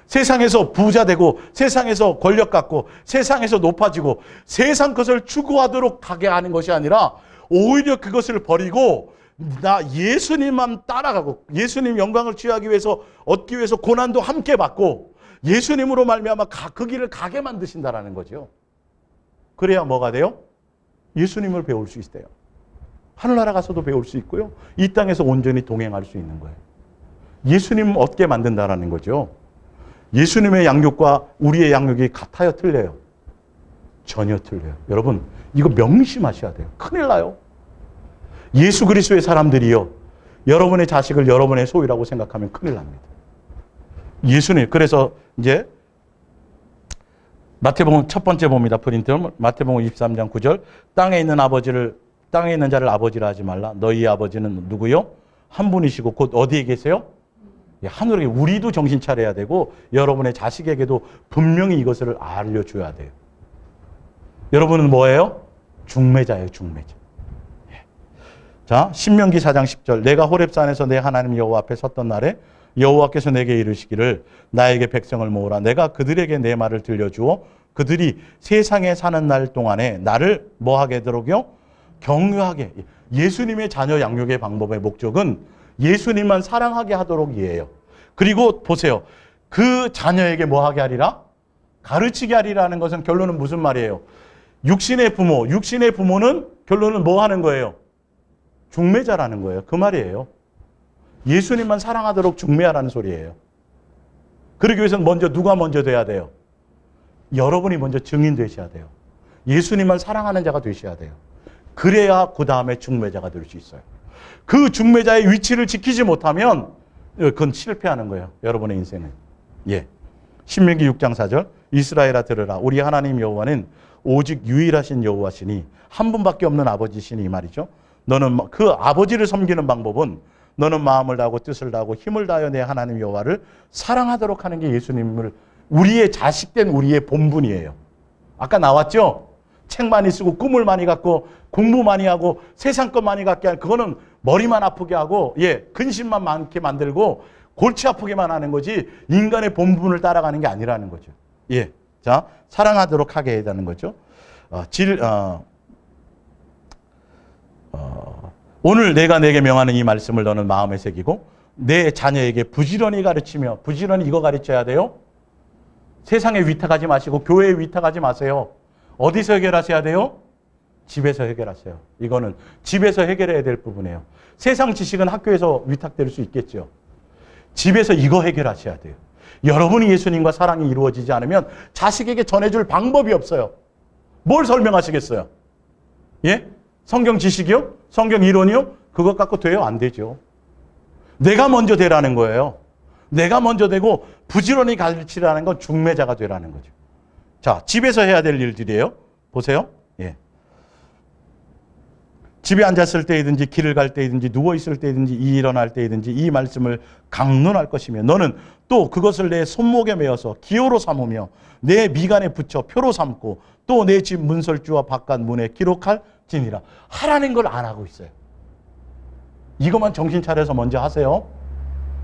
세상에서 부자 되고 세상에서 권력 갖고 세상에서 높아지고 세상 것을 추구하도록 가게 하는 것이 아니라 오히려 그것을 버리고 나 예수님만 따라가고 예수님 영광을 취하기 위해서 얻기 위해서 고난도 함께 받고 예수님으로 말미암아 그 길을 가게 만드신다라는 거죠. 그래야 뭐가 돼요? 예수님을 배울 수 있어요. 하늘나라 가서도 배울 수 있고요. 이 땅에서 온전히 동행할 수 있는 거예요. 예수님 얻게 만든다라는 거죠. 예수님의 양육과 우리의 양육이 같아요? 틀려요? 전혀 틀려요. 여러분 이거 명심하셔야 돼요. 큰일 나요. 예수 그리스도의 사람들이요. 여러분의 자식을 여러분의 소유라고 생각하면 큰일 납니다. 예수님, 그래서 이제 마태복음 첫 번째 봅니다. 프린트. 마태복음 23장 9절. 땅에 있는 자를 아버지라 하지 말라. 너희 아버지는 누구요? 한 분이시고 곧 어디에 계세요? 하늘에. 우리도 정신 차려야 되고 여러분의 자식에게도 분명히 이것을 알려줘야 돼요. 여러분은 뭐예요? 중매자예요. 중매자. 자, 신명기 4장 10절. 내가 호렙산에서 내 하나님 여호와 앞에 섰던 날에 여호와께서 내게 이르시기를 나에게 백성을 모으라. 내가 그들에게 내 말을 들려주어 그들이 세상에 사는 날 동안에 나를 뭐하게 하도록요? 경유하게. 예수님의 자녀 양육의 방법의 목적은 예수님만 사랑하게 하도록이에요. 그리고 보세요. 그 자녀에게 뭐하게 하리라? 가르치게 하리라는 것은 결론은 무슨 말이에요? 육신의 부모는 결론은 뭐 하는 거예요? 중매자라는 거예요. 그 말이에요. 예수님만 사랑하도록 중매하라는 소리예요. 그러기 위해서는 먼저 누가 먼저 돼야 돼요? 여러분이 먼저 증인 되셔야 돼요. 예수님만 사랑하는 자가 되셔야 돼요. 그래야 그 다음에 중매자가 될 수 있어요. 그 중매자의 위치를 지키지 못하면 그건 실패하는 거예요. 여러분의 인생은. 예. 신명기 6장 4절. 이스라엘아 들으라. 우리 하나님 여호와는 오직 유일하신 여호와시니 한 분밖에 없는 아버지시니 이 말이죠. 너는 그 아버지를 섬기는 방법은 너는 마음을 다하고 뜻을 다하고 힘을 다하여 내 하나님 여호와를 사랑하도록 하는 게 예수님을 우리의 자식된 우리의 본분이에요. 아까 나왔죠? 책 많이 쓰고 꿈을 많이 갖고 공부 많이 하고 세상 것 많이 갖게 하는 그거는 머리만 아프게 하고 근심만 많게 만들고 골치 아프게만 하는 거지 인간의 본분을 따라가는 게 아니라는 거죠. 예. 자, 사랑하도록 하게 해야 하는 거죠. 오늘 내가 내게 명하는 이 말씀을 너는 마음에 새기고 내 자녀에게 부지런히 가르치며, 부지런히 이거 가르쳐야 돼요. 세상에 위탁하지 마시고 교회에 위탁하지 마세요. 어디서 해결하셔야 돼요? 집에서 해결하세요. 이거는 집에서 해결해야 될 부분이에요. 세상 지식은 학교에서 위탁될 수 있겠죠. 집에서 이거 해결하셔야 돼요. 여러분이 예수님과 사랑이 이루어지지 않으면 자식에게 전해줄 방법이 없어요. 뭘 설명하시겠어요? 예? 성경 지식이요? 성경 이론이요? 그것 갖고 돼요? 안 되죠. 내가 먼저 되라는 거예요. 내가 먼저 되고 부지런히 가르치라는 건 중매자가 되라는 거죠. 자, 집에서 해야 될 일들이에요. 보세요. 예. 집에 앉았을 때이든지 길을 갈 때이든지 누워있을 때이든지 일어날 때이든지 이 말씀을 강론할 것이며 너는 또 그것을 내 손목에 메어서 기호로 삼으며 내 미간에 붙여 표로 삼고 또 내 집 문설주와 바깥 문에 기록할지니라. 하라는 걸 안 하고 있어요. 이것만 정신 차려서 먼저 하세요.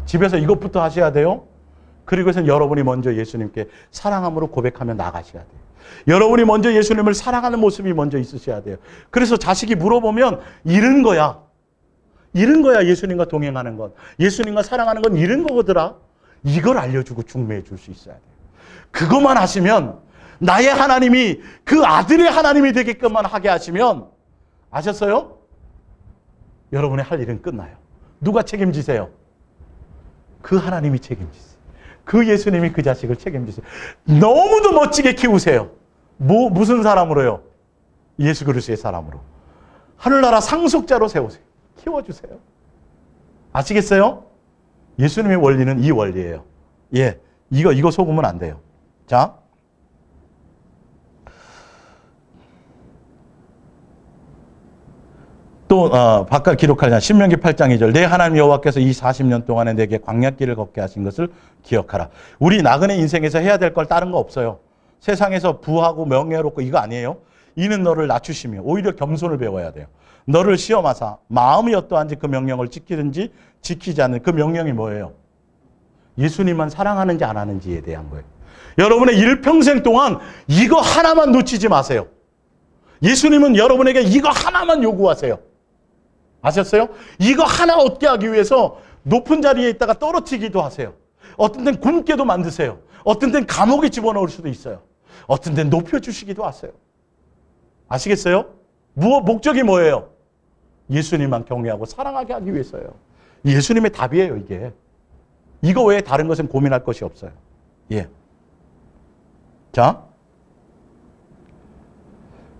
집에서 이것부터 하셔야 돼요. 그리고선 여러분이 먼저 예수님께 사랑함으로 고백하며 나가셔야 돼요. 여러분이 먼저 예수님을 사랑하는 모습이 먼저 있으셔야 돼요. 그래서 자식이 물어보면 이런 거야. 이런 거야 예수님과 동행하는 건. 예수님과 사랑하는 건 이런 거거더라. 이걸 알려주고 중매해 줄 수 있어야 돼요. 그것만 하시면 나의 하나님이 그 아들의 하나님이 되게끔만 하게 하시면 아셨어요? 여러분의 할 일은 끝나요. 누가 책임지세요? 그 하나님이 책임지세요. 그 예수님이 그 자식을 책임지세요. 너무도 멋지게 키우세요. 무슨 사람으로요? 예수 그리스도의 사람으로. 하늘나라 상속자로 세우세요. 키워주세요. 아시겠어요? 예수님의 원리는 이 원리예요. 예, 이거 속으면 안 돼요. 자, 또 바깥 기록하자. 신명기 8장 2절. 내 하나님 여호와께서 이 40년 동안에 내게 광야길을 걷게 하신 것을 기억하라. 우리 나그네 인생에서 해야 될 걸 다른 거 없어요. 세상에서 부하고 명예롭고 이거 아니에요. 이는 너를 낮추시며 오히려 겸손을 배워야 돼요. 너를 시험하사 마음이 어떠한지 그 명령을 지키든지 지키지 않는 그 명령이 뭐예요? 예수님만 사랑하는지 안 하는지에 대한 거예요. 여러분의 일평생 동안 이거 하나만 놓치지 마세요. 예수님은 여러분에게 이거 하나만 요구하세요. 아셨어요? 이거 하나 얻게 하기 위해서 높은 자리에 있다가 떨어뜨리기도 하세요. 어떤 때는 굶게도 만드세요. 어떤 때는 감옥에 집어넣을 수도 있어요. 어떤 때는 높여주시기도 하세요. 아시겠어요? 목적이 뭐예요? 예수님만 경외하고 사랑하게 하기 위해서요. 예수님의 답이에요, 이게. 이거 외에 다른 것은 고민할 것이 없어요. 예. 자,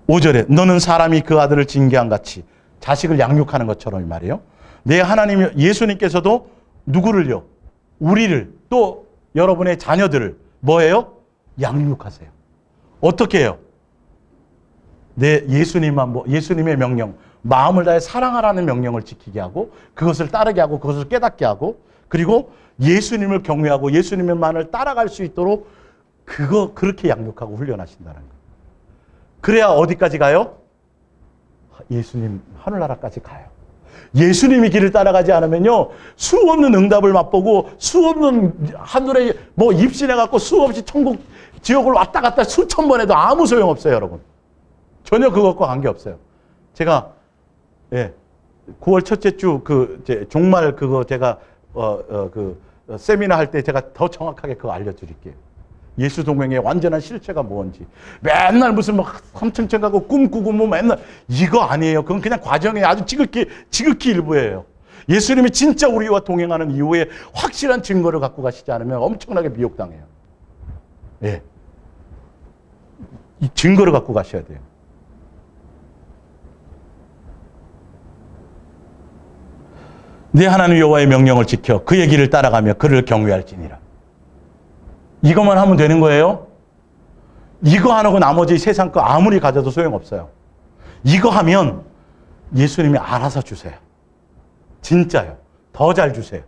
5절에 너는 사람이 그 아들을 징계한 같이 자식을 양육하는 것처럼 이 말이에요. 내 하나님 예수님께서도 누구를요? 우리를 또 여러분의 자녀들을 뭐예요? 양육하세요. 어떻게 해요? 내 예수님의 명령, 마음을 다해 사랑하라는 명령을 지키게 하고 그것을 따르게 하고 그것을 깨닫게 하고 그리고 예수님을 경외하고 예수님만을 따라갈 수 있도록 그렇게 양육하고 훈련하신다는 거예요. 그래야 어디까지 가요? 예수님 하늘나라까지 가요. 예수님의 길을 따라가지 않으면요. 수없는 응답을 맛보고 수없는 하늘에 입신해갖고 수없이 천국 지옥을 왔다 갔다 수천 번 해도 아무 소용없어요, 여러분. 전혀 그것과 관계없어요. 제가 9월 첫째 주 종말 그거 제가 세미나 할 때 제가 더 정확하게 그거 알려드릴게요. 예수 동행의 완전한 실체가 뭔지. 맨날 무슨 3층 가고 꿈꾸고 맨날 이거 아니에요. 그건 그냥 과정의 아주 지극히 일부예요. 예수님이 진짜 우리와 동행하는 이후에 확실한 증거를 갖고 가시지 않으면 엄청나게 미혹당해요. 예. 이 증거를 갖고 가셔야 돼요. 내 하나님 여호와의 명령을 지켜 그의 길을 따라가며 그를 경외할지니라. 이것만 하면 되는 거예요? 이거 안 하고 나머지 세상 거 아무리 가져도 소용없어요. 이거 하면 예수님이 알아서 주세요. 진짜요. 더 잘 주세요.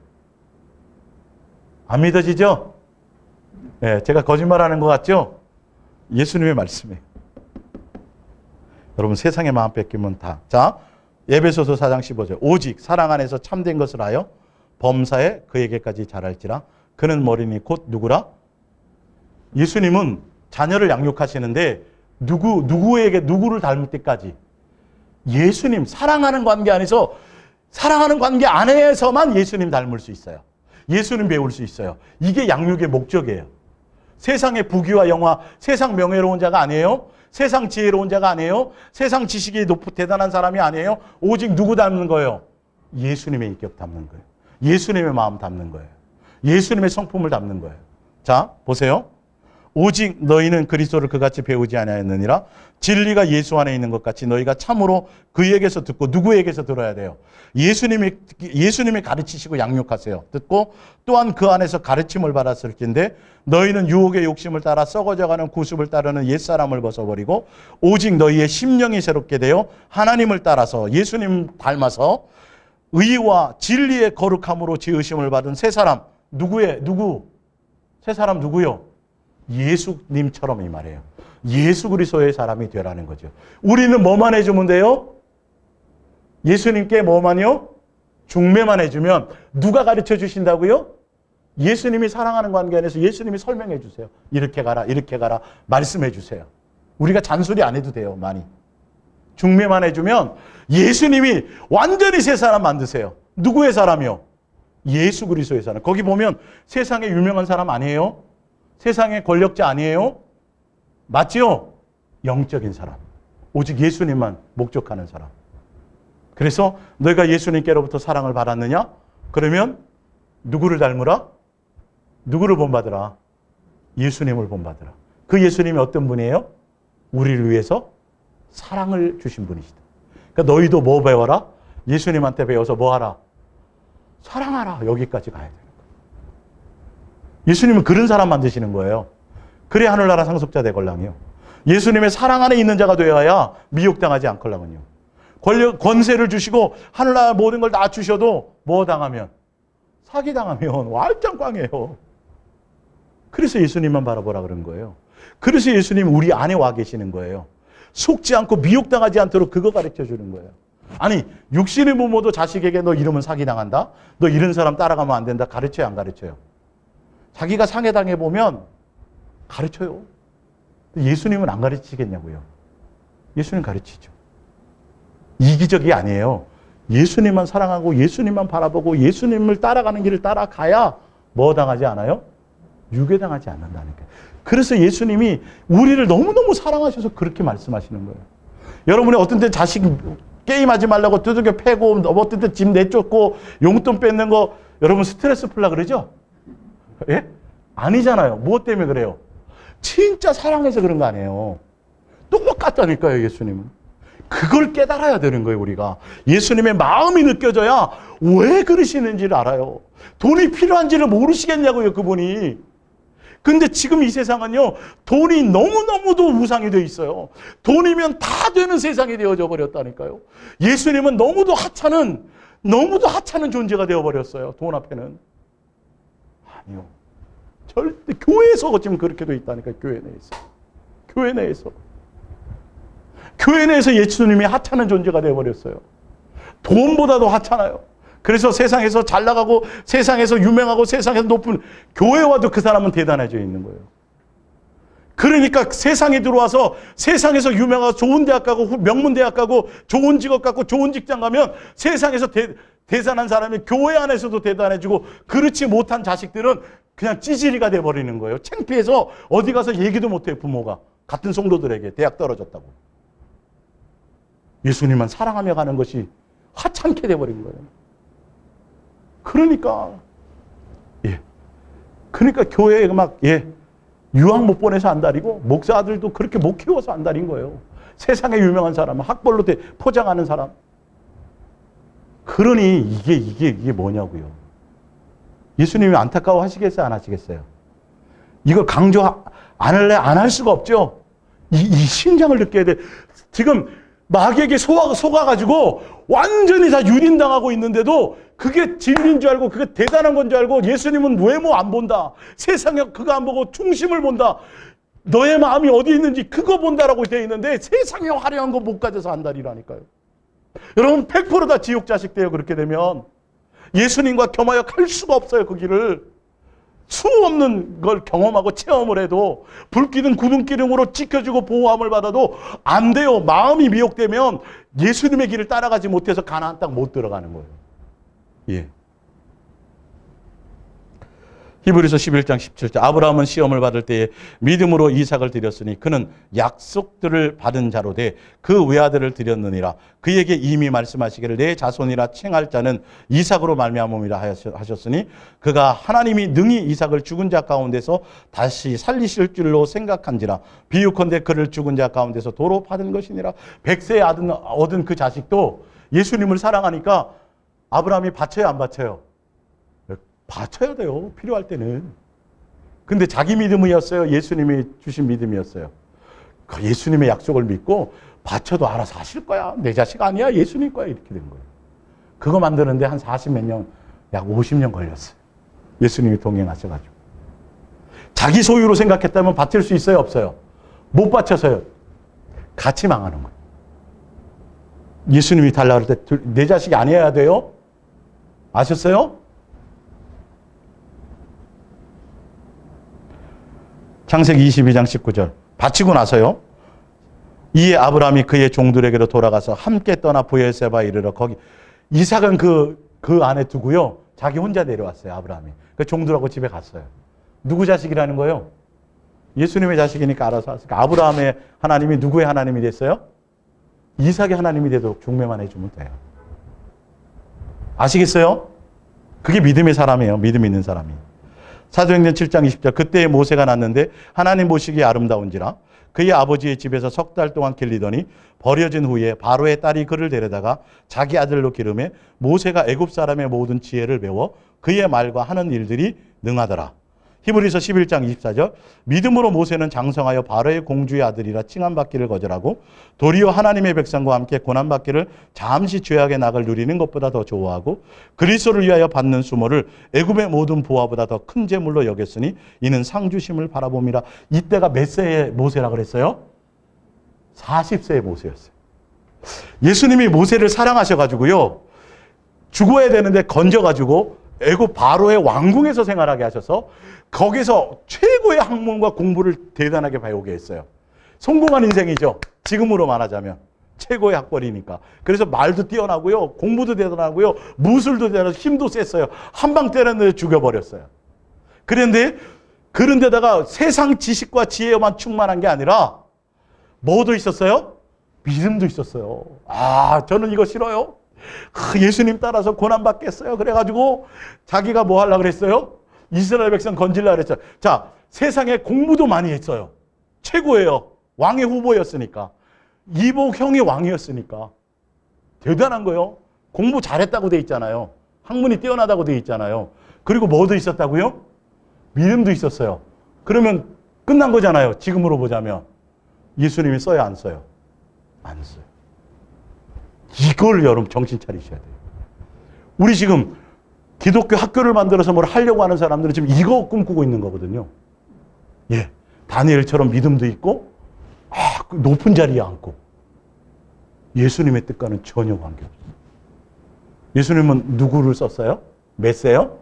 안 믿어지죠? 네, 제가 거짓말하는 것 같죠? 예수님의 말씀이에요. 여러분 세상의 마음 뺏기면 다. 자, 에베소서 4장 15절. 오직 사랑 안에서 참된 것을 하여 범사에 그에게까지 자랄지라. 그는 머리니 곧 누구라? 예수님은 자녀를 양육하시는데 누구를 닮을 때까지 예수님 사랑하는 관계 안에서 사랑하는 관계 안에서만 예수님 닮을 수 있어요. 예수님 배울 수 있어요. 이게 양육의 목적이에요. 세상의 부귀와 영화, 세상 명예로운 자가 아니에요. 세상 지혜로운 자가 아니에요. 세상 지식이 대단한 사람이 아니에요. 오직 누구 닮는 거예요? 예수님의 인격 닮는 거예요. 예수님의 마음 닮는 거예요. 예수님의 성품을 닮는 거예요. 자, 보세요. 오직 너희는 그리스도를 그같이 배우지 아니하였느니라. 진리가 예수 안에 있는 것 같이 너희가 참으로 그에게서 듣고 누구에게서 들어야 돼요? 예수님이 가르치시고 양육하세요. 듣고 또한 그 안에서 가르침을 받았을 텐데 너희는 유혹의 욕심을 따라 썩어져가는 구습을 따르는 옛사람을 벗어버리고 오직 너희의 심령이 새롭게 되어 하나님을 따라서 예수님 닮아서 의와 진리의 거룩함으로 지으심을 받은 새 사람. 누구? 새 사람 누구요? 예수님처럼 이 말이에요. 예수 그리스도의 사람이 되라는 거죠. 우리는 뭐만 해주면 돼요? 예수님께 뭐만요? 중매만 해주면 누가 가르쳐 주신다고요? 예수님이 사랑하는 관계 안에서 예수님이 설명해 주세요. 이렇게 가라, 이렇게 가라 말씀해 주세요. 우리가 잔소리 안 해도 돼요. 많이. 중매만 해주면 예수님이 완전히 새 사람 만드세요. 누구의 사람이요? 예수 그리스도의 사람. 거기 보면 세상에 유명한 사람 아니에요? 세상의 권력자 아니에요? 맞지요? 영적인 사람. 오직 예수님만 목적하는 사람. 그래서 너희가 예수님께로부터 사랑을 받았느냐? 그러면 누구를 닮으라? 누구를 본받으라? 예수님을 본받으라. 그 예수님이 어떤 분이에요? 우리를 위해서 사랑을 주신 분이시다. 그러니까 너희도 뭐 배워라? 예수님한테 배워서 뭐 하라? 사랑하라. 여기까지 가야 돼요. 예수님은 그런 사람 만드시는 거예요. 그래 하늘나라 상속자 되걸랑이요. 예수님의 사랑 안에 있는 자가 되어야 미혹당하지 않걸랑은요. 권세를 주시고 하늘나라 모든 걸 다 주셔도 뭐 당하면? 사기당하면 완전 꽝이에요. 그래서 예수님만 바라보라 그런 거예요. 그래서 예수님이 우리 안에 와 계시는 거예요. 속지 않고 미혹당하지 않도록 그거 가르쳐 주는 거예요. 아니 육신의 부모도 자식에게 너 이러면 사기당한다? 너 이런 사람 따라가면 안 된다? 가르쳐요 안 가르쳐요? 자기가 상해당해 보면 가르쳐요. 예수님은 안 가르치겠냐고요. 예수님 가르치죠. 이기적이 아니에요. 예수님만 사랑하고 예수님만 바라보고 예수님을 따라가는 길을 따라가야 뭐 당하지 않아요? 유괴당하지 않는다니까요. 그래서 예수님이 우리를 너무너무 사랑하셔서 그렇게 말씀하시는 거예요. 여러분이 어떤 때 자식 게임하지 말라고 두들겨 패고 어떤 때 집 내쫓고 용돈 뺏는 거 여러분 스트레스 풀라 그러죠? 예? 아니잖아요. 무엇 때문에 그래요? 진짜 사랑해서 그런 거 아니에요. 똑같다니까요, 예수님은. 그걸 깨달아야 되는 거예요, 우리가. 예수님의 마음이 느껴져야 왜 그러시는지를 알아요. 돈이 필요한지를 모르시겠냐고요, 그분이. 근데 지금 이 세상은요, 돈이 너무너무도 우상이 되어 있어요. 돈이면 다 되는 세상이 되어져 버렸다니까요. 예수님은 너무도 하찮은 존재가 되어버렸어요, 돈 앞에는. 아니요. 절대 교회에서 지금 그렇게 돼 있다니까요. 교회 내에서. 교회 내에서 예수님이 하찮은 존재가 되어버렸어요. 돈보다도 하찮아요. 그래서 세상에서 잘 나가고 세상에서 유명하고 세상에서 높은 교회 와도 그 사람은 대단해져 있는 거예요. 그러니까 세상에 들어와서 세상에서 유명하고 좋은 대학 가고 명문대학 가고 좋은 직업 갖고 좋은 직장 가면 세상에서 대단한 사람이 교회 안에서도 대단해지고 그렇지 못한 자식들은 그냥 찌질이가 돼버리는 거예요. 창피해서 어디 가서 얘기도 못해요. 부모가. 같은 성도들에게 대학 떨어졌다고. 예수님만 사랑하며 가는 것이 하찮게 돼버린 거예요. 그러니까 교회에 유학 못 보내서 안달이고 목사들도 그렇게 못 키워서 안달인 거예요. 세상에 유명한 사람은 학벌로 포장하는 사람. 그러니 이게 뭐냐고요. 예수님이 안타까워 하시겠어요? 안 하시겠어요? 이걸 강조 안 할래? 안 할 수가 없죠. 이 심장을 느껴야 돼. 지금 마귀에게 속아가지고 완전히 다 유린당하고 있는데도 그게 진리인 줄 알고 그게 대단한 건 줄 알고 예수님은 외모 안 본다. 세상에 그거 안 보고 중심을 본다. 너의 마음이 어디 있는지 그거 본다라고 되어 있는데 세상에 화려한 거 못 가져서 안달이라니까요. 여러분 100% 다 지옥 자식 돼요. 그렇게 되면. 예수님과 겸하여 갈 수가 없어요. 그 길을. 수 없는 걸 경험하고 체험을 해도 불기둥 구름기둥으로 지켜주고 보호함을 받아도 안 돼요. 마음이 미혹되면 예수님의 길을 따라가지 못해서 가나안 땅 못 들어가는 거예요. 예. 히브리서 11장 17절 아브라함은 시험을 받을 때에 믿음으로 이삭을 드렸으니 그는 약속들을 받은 자로 돼 그 외아들을 드렸느니라. 그에게 이미 말씀하시기를 내 자손이라 칭할 자는 이삭으로 말미암음이라 하셨으니 그가 하나님이 능히 이삭을 죽은 자 가운데서 다시 살리실 줄로 생각한지라. 비유컨대 그를 죽은 자 가운데서 도로 받은 것이니라. 100세에 얻은 그 자식도 예수님을 사랑하니까 아브라함이 바쳐요, 안 바쳐요? 바쳐야 돼요. 필요할 때는. 근데 자기 믿음이었어요? 예수님이 주신 믿음이었어요? 그 예수님의 약속을 믿고 바쳐도 알아서 하실 거야. 내 자식 아니야. 예수님 거야. 이렇게 된 거예요. 그거 만드는데 한 40몇 년, 약 50년 걸렸어요. 예수님이 동행하셔가지고. 자기 소유로 생각했다면 바칠 수 있어요? 없어요? 못 바쳐서요. 같이 망하는 거예요. 예수님이 달라 그럴 때 내 자식이 아니어야 돼요? 아셨어요? 창세기 22장 19절 바치고 나서요. 이에 아브라함이 그의 종들에게로 돌아가서 함께 떠나 브엘세바에 이르러 거기 이삭은 그 안에 두고요. 자기 혼자 내려왔어요. 아브라함이. 그 종들하고 집에 갔어요. 누구 자식이라는 거예요? 예수님의 자식이니까 알아서 하니까 아브라함의 하나님이 누구의 하나님이 됐어요? 이삭의 하나님이 되도록 중매만 해주면 돼요. 아시겠어요? 그게 믿음의 사람이에요. 믿음 있는 사람이. 사도행전 7장 20절 그때에 모세가 났는데 하나님 보시기에 아름다운지라 그의 아버지의 집에서 석 달 동안 길리더니 버려진 후에 바로의 딸이 그를 데려다가 자기 아들로 기름해 모세가 애굽 사람의 모든 지혜를 배워 그의 말과 하는 일들이 능하더라. 히브리서 11장 24절 믿음으로 모세는 장성하여 바로의 공주의 아들이라 칭함받기를 거절하고 도리어 하나님의 백성과 함께 고난받기를 잠시 죄악의 낙을 누리는 것보다 더 좋아하고 그리스도를 위하여 받는 수모를 애굽의 모든 보화보다 더 큰 재물로 여겼으니 이는 상주심을 바라봄이라. 이때가 몇 세의 모세라 그랬어요? 40세의 모세였어요. 예수님이 모세를 사랑하셔가지고요. 죽어야 되는데 건져가지고 애굽 바로의 왕궁에서 생활하게 하셔서 거기서 최고의 학문과 공부를 대단하게 배우게 했어요. 성공한 인생이죠. 지금으로 말하자면. 최고의 학벌이니까. 그래서 말도 뛰어나고요. 공부도 대단하고요. 무술도 대단하고 힘도 셌어요. 한 방 때렸는데 죽여버렸어요. 그런데다가 세상 지식과 지혜만 충만한 게 아니라 뭐도 있었어요? 믿음도 있었어요. 아, 저는 이거 싫어요. 예수님 따라서 고난받겠어요. 그래가지고 자기가 뭐 하려고 그랬어요? 이스라엘 백성 건질려고 그랬어요. 자, 세상에 공부도 많이 했어요. 최고예요. 왕의 후보였으니까. 이복 형이 왕이었으니까. 대단한 거예요. 공부 잘했다고 돼 있잖아요. 학문이 뛰어나다고 돼 있잖아요. 그리고 뭐도 있었다고요? 믿음도 있었어요. 그러면 끝난 거잖아요. 지금으로 보자면. 예수님이 써요, 안 써요? 안 써요. 이걸 여러분 정신 차리셔야 돼요. 우리 지금 기독교 학교를 만들어서 뭘 하려고 하는 사람들은 지금 이거 꿈꾸고 있는 거거든요. 예. 다니엘처럼 믿음도 있고, 높은 자리에 앉고. 예수님의 뜻과는 전혀 관계없어요. 예수님은 누구를 썼어요? 메세요?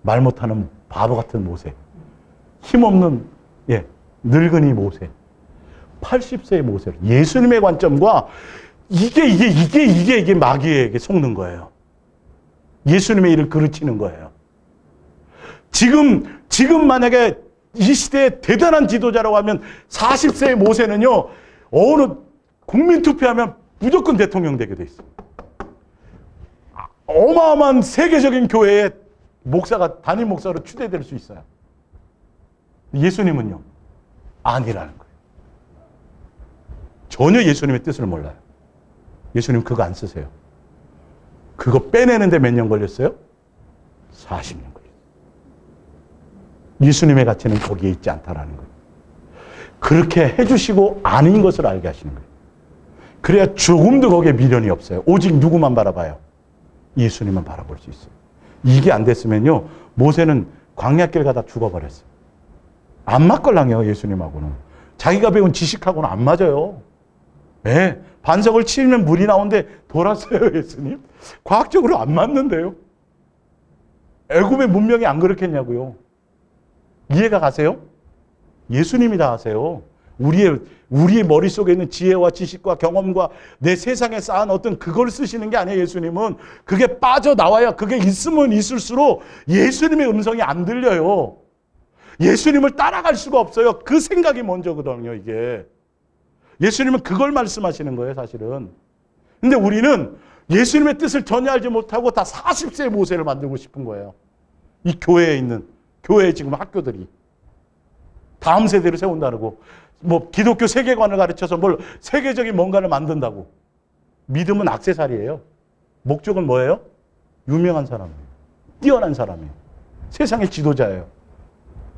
말 못하는 바보 같은 모세. 힘없는, 늙은이 모세. 80세의 모세를. 예수님의 관점과 이게 마귀에게 속는 거예요. 예수님의 일을 그르치는 거예요. 지금 만약에 이 시대에 대단한 지도자라고 하면 40세의 모세는요, 어느 국민 투표하면 무조건 대통령 되게 돼 있어요. 어마어마한 세계적인 교회에 담임 목사로 추대될 수 있어요. 예수님은요, 아니라는 거예요. 전혀 예수님의 뜻을 몰라요. 예수님 그거 안 쓰세요. 그거 빼내는데 몇 년 걸렸어요? 40년 걸렸어요. 예수님의 가치는 거기에 있지 않다라는 거예요. 그렇게 해주시고 아닌 것을 알게 하시는 거예요. 그래야 조금도 거기에 미련이 없어요. 오직 누구만 바라봐요? 예수님만 바라볼 수 있어요. 이게 안 됐으면요, 모세는 광야길 가다 죽어버렸어요. 안 맞걸랑해요, 예수님하고는. 자기가 배운 지식하고는 안 맞아요. 네, 반석을 치면 물이 나오는데 돌았어요, 예수님. 과학적으로 안 맞는데요. 애굽의 문명이 안 그렇겠냐고요. 이해가 가세요? 예수님이 다 하세요. 우리의 머릿속에 있는 지혜와 지식과 경험과 내 세상에 쌓은 어떤 그걸 쓰시는 게 아니에요. 예수님은 그게 빠져나와야, 그게 있으면 있을수록 예수님의 음성이 안 들려요. 예수님을 따라갈 수가 없어요. 그 생각이 먼저거든요, 이게. 예수님은 그걸 말씀하시는 거예요, 사실은. 근데 우리는 예수님의 뜻을 전혀 알지 못하고 다 40세 모세를 만들고 싶은 거예요. 이 교회에 있는, 교회 지금 학교들이. 다음 세대를 세운다고. 뭐 기독교 세계관을 가르쳐서 뭘 세계적인 뭔가를 만든다고. 믿음은 액세서리예요. 목적은 뭐예요? 유명한 사람이에요. 뛰어난 사람이에요. 세상의 지도자예요.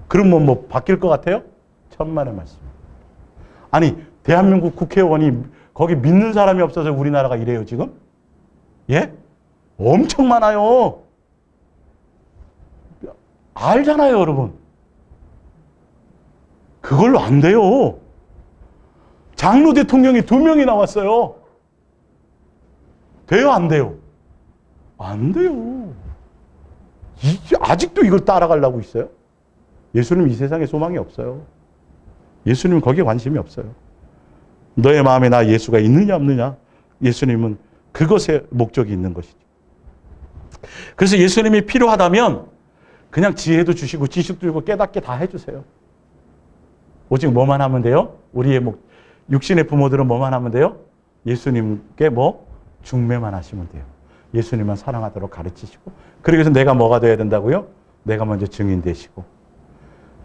그러면 뭐 바뀔 것 같아요? 천만의 말씀. 아니, 대한민국 국회의원이 거기 믿는 사람이 없어서 우리나라가 이래요, 지금? 예? 엄청 많아요. 알잖아요, 여러분. 그걸로 안 돼요. 장로 대통령이 2명이 나왔어요. 돼요, 안 돼요? 안 돼요. 아직도 이걸 따라가려고 있어요? 예수님 이 세상에 소망이 없어요. 예수님은 거기에 관심이 없어요. 너의 마음에 나 예수가 있느냐 없느냐? 예수님은 그것에 목적이 있는 것이죠. 그래서 예수님이 필요하다면 그냥 지혜도 주시고 지식도 주고 깨닫게 다 해주세요. 오직 뭐만 하면 돼요? 우리의 육신의 부모들은 뭐만 하면 돼요? 예수님께 중매만 하시면 돼요. 예수님만 사랑하도록 가르치시고, 그러기 위해서 내가 뭐가 돼야 된다고요? 내가 먼저 증인 되시고,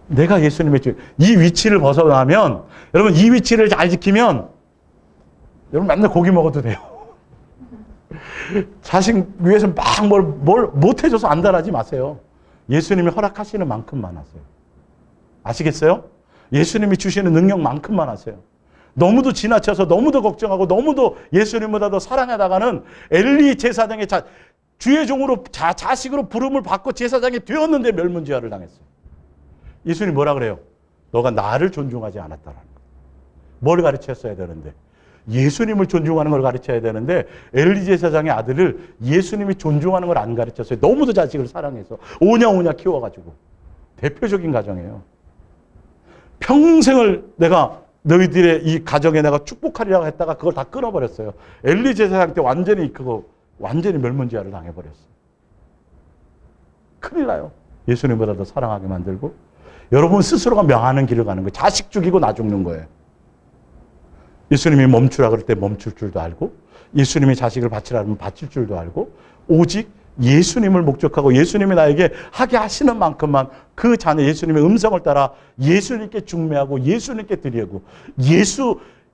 내가 예수님의 이 위치를 벗어나면, 여러분 이 위치를 잘 지키면 여러분 맨날 고기 먹어도 돼요. 자식 위해서 막 뭘 못해줘서 안달하지 마세요. 예수님이 허락하시는 만큼만 하세요. 아시겠어요? 예수님이 주시는 능력만큼만 하세요. 너무도 지나쳐서 너무도 걱정하고 너무도 예수님보다 더 사랑하다가는 엘리 제사장의 주의 종으로 자식으로 부름을 받고 제사장이 되었는데 멸문지화를 당했어요. 예수님 뭐라 그래요? 너가 나를 존중하지 않았다라는 거예요. 뭘 가르쳤어야 되는데? 예수님을 존중하는 걸 가르쳐야 되는데 엘리 제사장의 아들을 예수님이 존중하는 걸 안 가르쳤어요. 너무도 자식을 사랑해서 오냐오냐 키워가지고. 대표적인 가정이에요. 평생을 내가 너희들의 이 가정에 내가 축복하리라고 했다가 그걸 다 끊어버렸어요. 엘리 제사장 때 완전히 멸문지화를 당해버렸어요. 큰일 나요. 예수님보다 더 사랑하게 만들고 여러분 스스로가 명하는 길을 가는 거예요. 자식 죽이고 나 죽는 거예요. 예수님이 멈추라 그럴 때 멈출 줄도 알고, 예수님이 자식을 바치라 그러면 바칠 줄도 알고, 오직 예수님을 목적하고 예수님이 나에게 하게 하시는 만큼만 그 자녀 예수님의 음성을 따라 예수님께 중매하고 예수님께 드리고,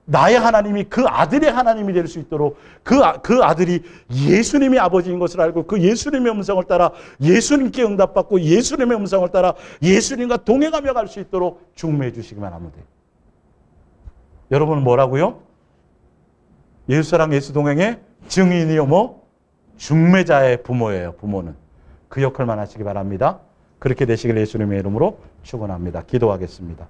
나의 하나님이 그 아들의 하나님이 될 수 있도록 그 아들이 예수님이 아버지인 것을 알고 그 예수님의 음성을 따라 예수님께 응답받고 예수님의 음성을 따라 예수님과 동행하며 갈 수 있도록 중매해 주시기만 하면 돼요. 여러분은 뭐라고요? 예수사랑 예수 동행의 증인이요 중매자의 부모예요. 부모는. 그 역할만 하시기 바랍니다. 그렇게 되시길 예수님의 이름으로 축원합니다. 기도하겠습니다.